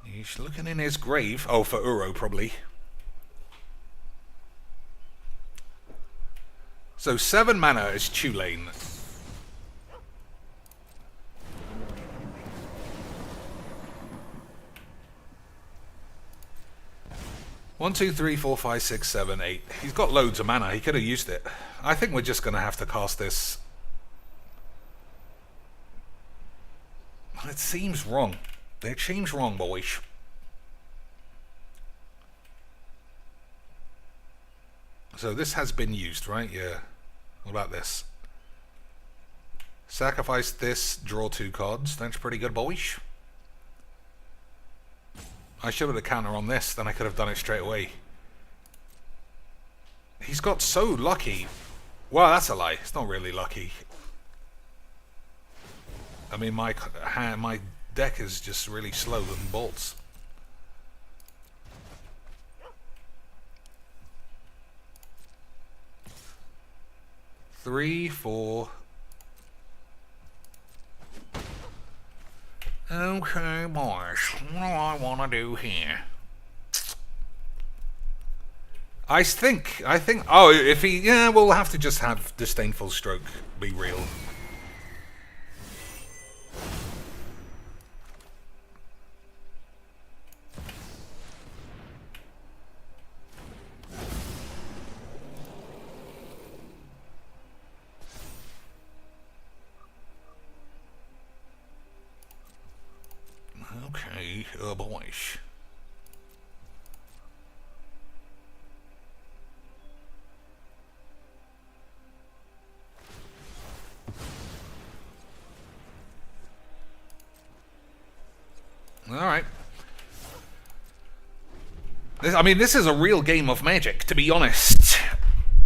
He's looking in his grave. Oh, for Uro, probably. So 7 mana is Tulane. One, 2, 3, 4, 5, 6, 7, 8. He's got loads of mana. He could have used it. I think we're just going to have to cast this. It seems wrong. It seems wrong, boys. So this has been used, right? Yeah. What about this? Sacrifice this, draw 2 cards. That's pretty good, boys. I should have a counter on this, then I could have done it straight away. He's got so lucky. Well, that's a lie. It's not really lucky. I mean, my deck is just really slow than bolts. Three, 4. Okay, boys. What do I want to do here? I think. Oh, if he, yeah, we'll have to just have Disdainful Stroke be real. Okay, boys. Alright. I mean, this is a real game of Magic, to be honest.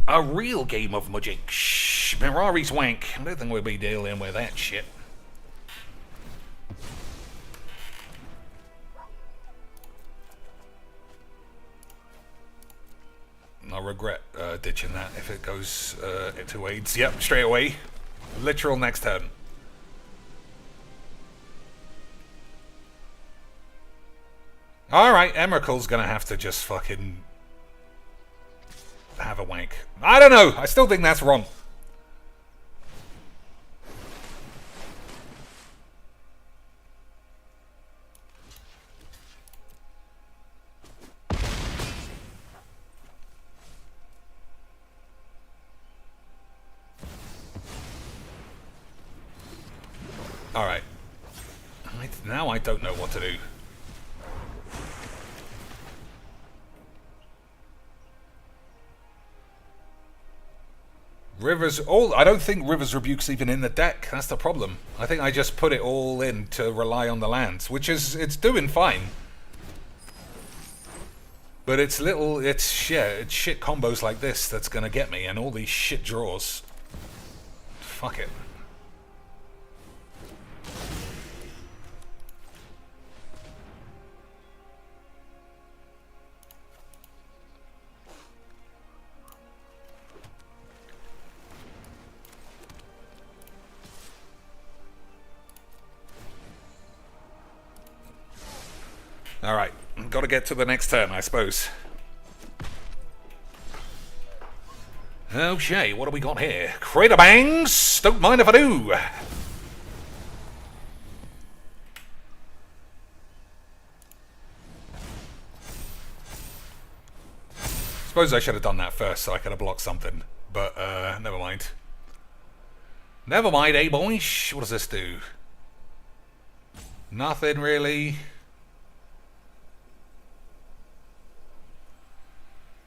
A real game of Magic. Shh, Mirari's wank. I don't think we'll be dealing with that shit. I regret ditching that if it goes into aids. Yep, straight away. Literal next turn. Alright, Emrakul's gonna have to just fucking have a wank. I don't know. I still think that's wrong. Alright. Now I don't know what to do. Rivers, I don't think Rivers Rebuke's even in the deck. That's the problem. I think I just put it all in to rely on the lands, which is, it's doing fine. But it's shit combos like this that's gonna get me, and all these shit draws. Fuck it. Alright, got to get to the next turn, I suppose. Okay, what do we got here? Crater Bangs! Don't mind if I do! Suppose I should have done that first so I could have blocked something. But, never mind. Never mind, eh, boys? What does this do? Nothing, really.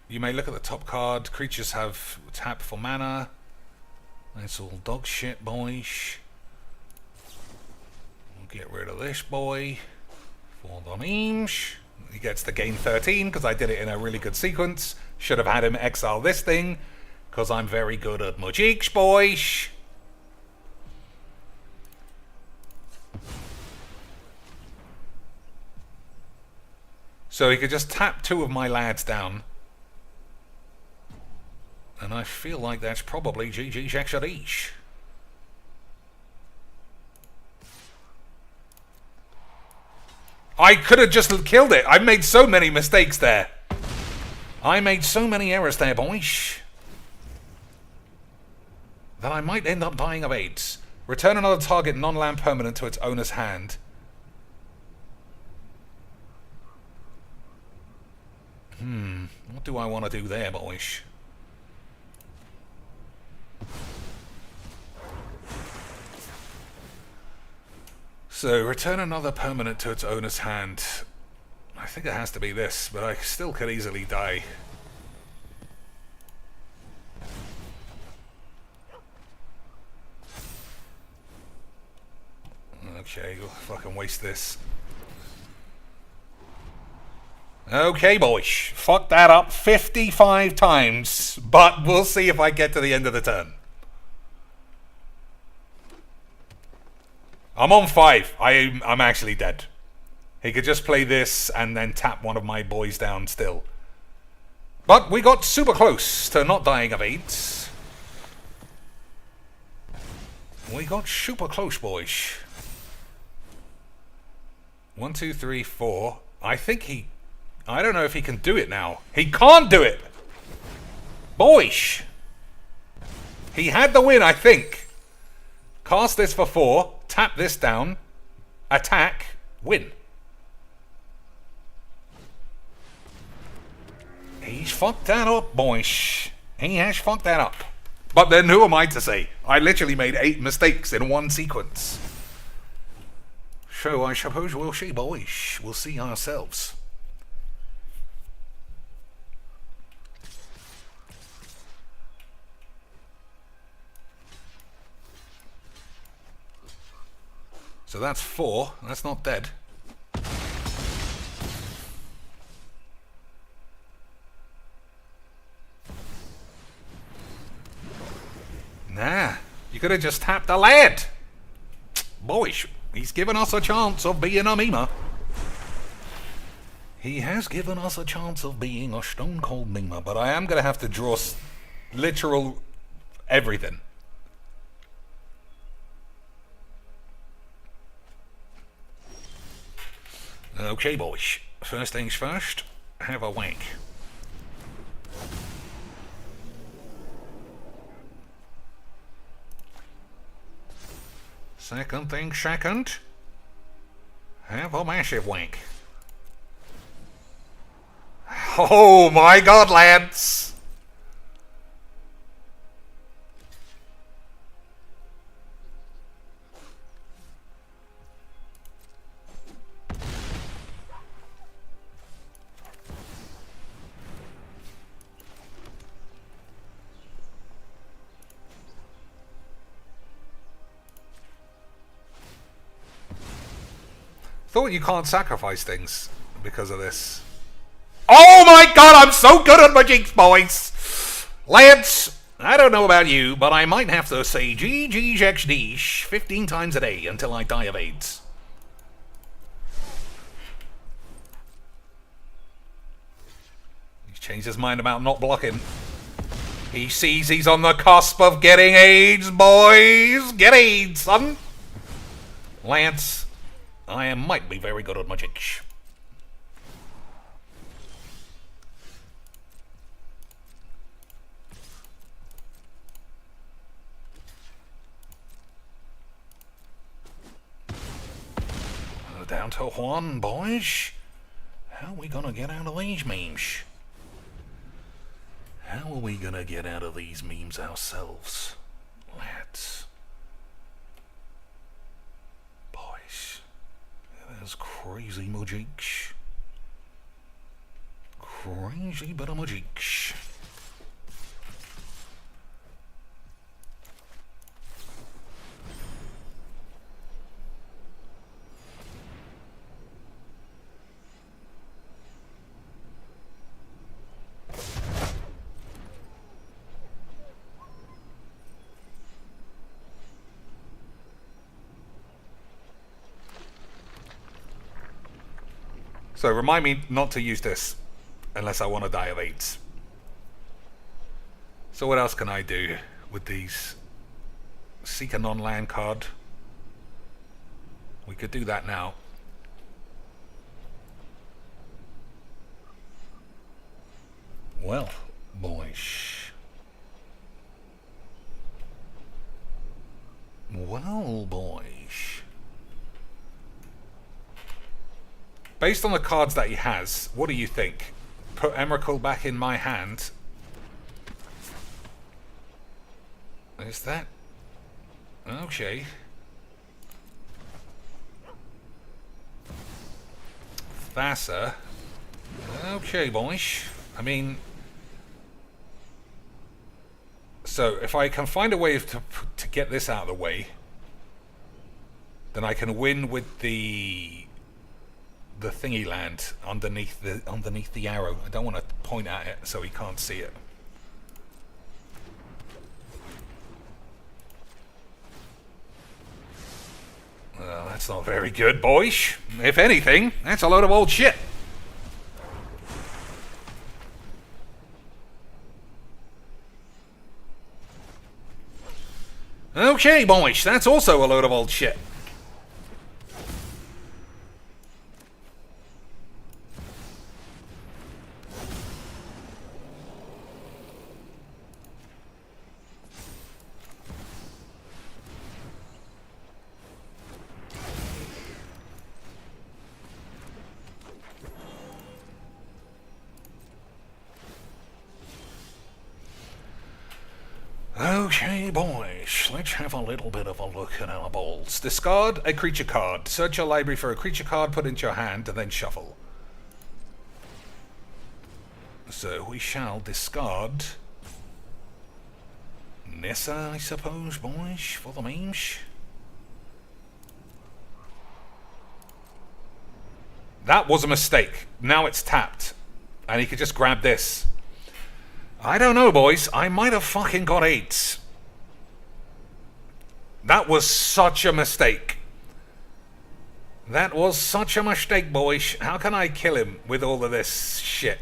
You may look at the top card. Creatures have tap for mana. That's all dog shit, boys. We'll get rid of this boy. For the memes. He gets to gain 13 because I did it in a really good sequence. Should have had him exile this thing because I'm very good at magics, boys. So he could just tap 2 of my lads down. And I feel like that's probably GG's Exodus. I could have just killed it. I made so many mistakes there. I made so many errors there, boys. That I might end up dying of AIDS. Return another target non-land permanent to its owner's hand. What do I want to do there, boys? So, return another permanent to its owner's hand. I think it has to be this, but I still could easily die. Okay, we'll fucking waste this. Okay, boys. Fuck that up 55 times, but we'll see if I get to the end of the turn. I'm on 5. I'm actually dead. He could just play this and then tap one of my boys down still. But we got super close to not dying of AIDS. We got super close, boys. 1, 2, 3, 4. I don't know if he can do it now. He can't do it! Boys! He had the win, I think. Cast this for 4. Tap this down. Attack. Win. He's fucked that up, boys. He has fucked that up. But then who am I to say? I literally made 8 mistakes in one sequence. So I suppose we'll see, boys. We'll see ourselves. So that's 4. That's not dead. Nah, you could have just tapped a lad. Boys, he's given us a chance of being a memer. He has given us a chance of being a stone cold memer, but I am going to have to draw literal everything. Okay, boys. First things first, have a wank. Second thing second. Have a massive wank. Oh my god, lads! Thought you can't sacrifice things because of this. Oh my god, I'm so good at my jinx, boys! Lads, I don't know about you, but I might have to say GGXD 15 times a day until I die of AIDS. He's changed his mind about not blocking. He sees he's on the cusp of getting AIDS, boys! Get AIDS, son! Lance, I might be very good at magic. Down to one, boys. How are we gonna get out of these memes? How are we gonna get out of these memes ourselves, lads? Boys, there's crazy magics. Crazy bit of magics. So remind me not to use this unless I want to die of AIDS. So what else can I do with these? Seek a non-land card. We could do that now. Well, boys. Well, boys. Based on the cards that he has, what do you think? Put Emrakul back in my hand. Is that... okay. Thassa. Okay, boys. I mean... so, if I can find a way to get this out of the way, then I can win with the thingy land underneath the arrow. I don't want to point at it so he can't see it. Well, that's not very good, boys. If anything, that's a load of old shit. Okay, boys, that's also a load of old shit. Okay, boys, let's have a little bit of a look at our balls. Discard a creature card. Search your library for a creature card, put it into your hand, and then shuffle. So we shall discard Nissa, I suppose, boys, for the memes. That was a mistake. Now it's tapped. And he could just grab this. I don't know, boys. I might have fucking got 8. That was such a mistake. That was such a mistake, boys. How can I kill him with all of this shit?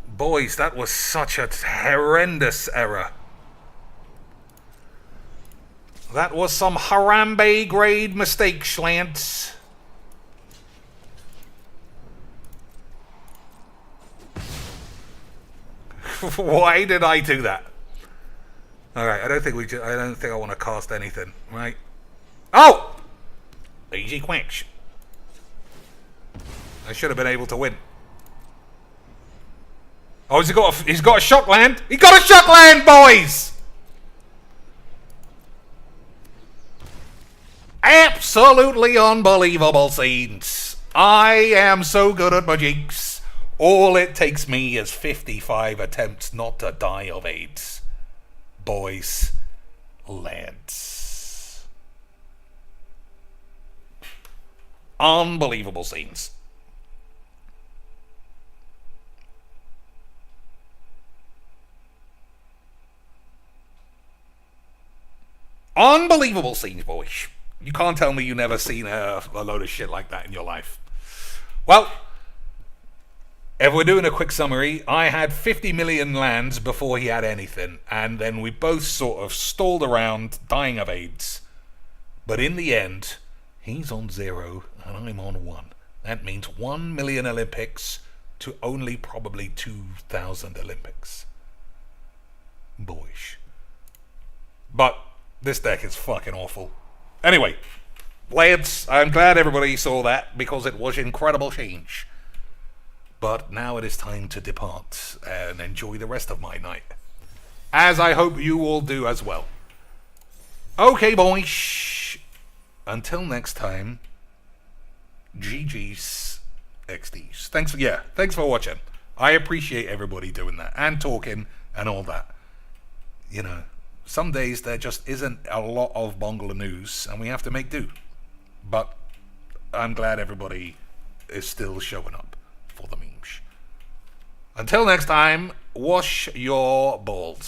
Boys, that was such a horrendous error. That was some Harambe grade mistake, Schlantz. Why did I do that? All right, I don't think I want to cast anything, right? Oh, easy quench. I should have been able to win. Oh, he's got a shock land. He got a shock land, boys. Absolutely unbelievable scenes. I am so good at my jinx. All it takes me is 55 attempts not to die of AIDS. Boys, lads. Unbelievable scenes. Unbelievable scenes, boys. You can't tell me you never seen a load of shit like that in your life. Well, if we're doing a quick summary, I had 50 million lands before he had anything, and then we both sort of stalled around, dying of AIDS. But in the end, he's on 0 and I'm on 1. That means 1 million Olympics to only probably 2,000 Olympics. Boys. But this deck is fucking awful. Anyway, lads, I'm glad everybody saw that because it was incredible change. But now it is time to depart and enjoy the rest of my night. As I hope you all do as well. Okay, boys. Until next time, GG's XDs. Thanks for watching. I appreciate everybody doing that and talking and all that. You know, some days there just isn't a lot of Bongler news and we have to make do. But I'm glad everybody is still showing up for the memes. Until next time, wash your balls.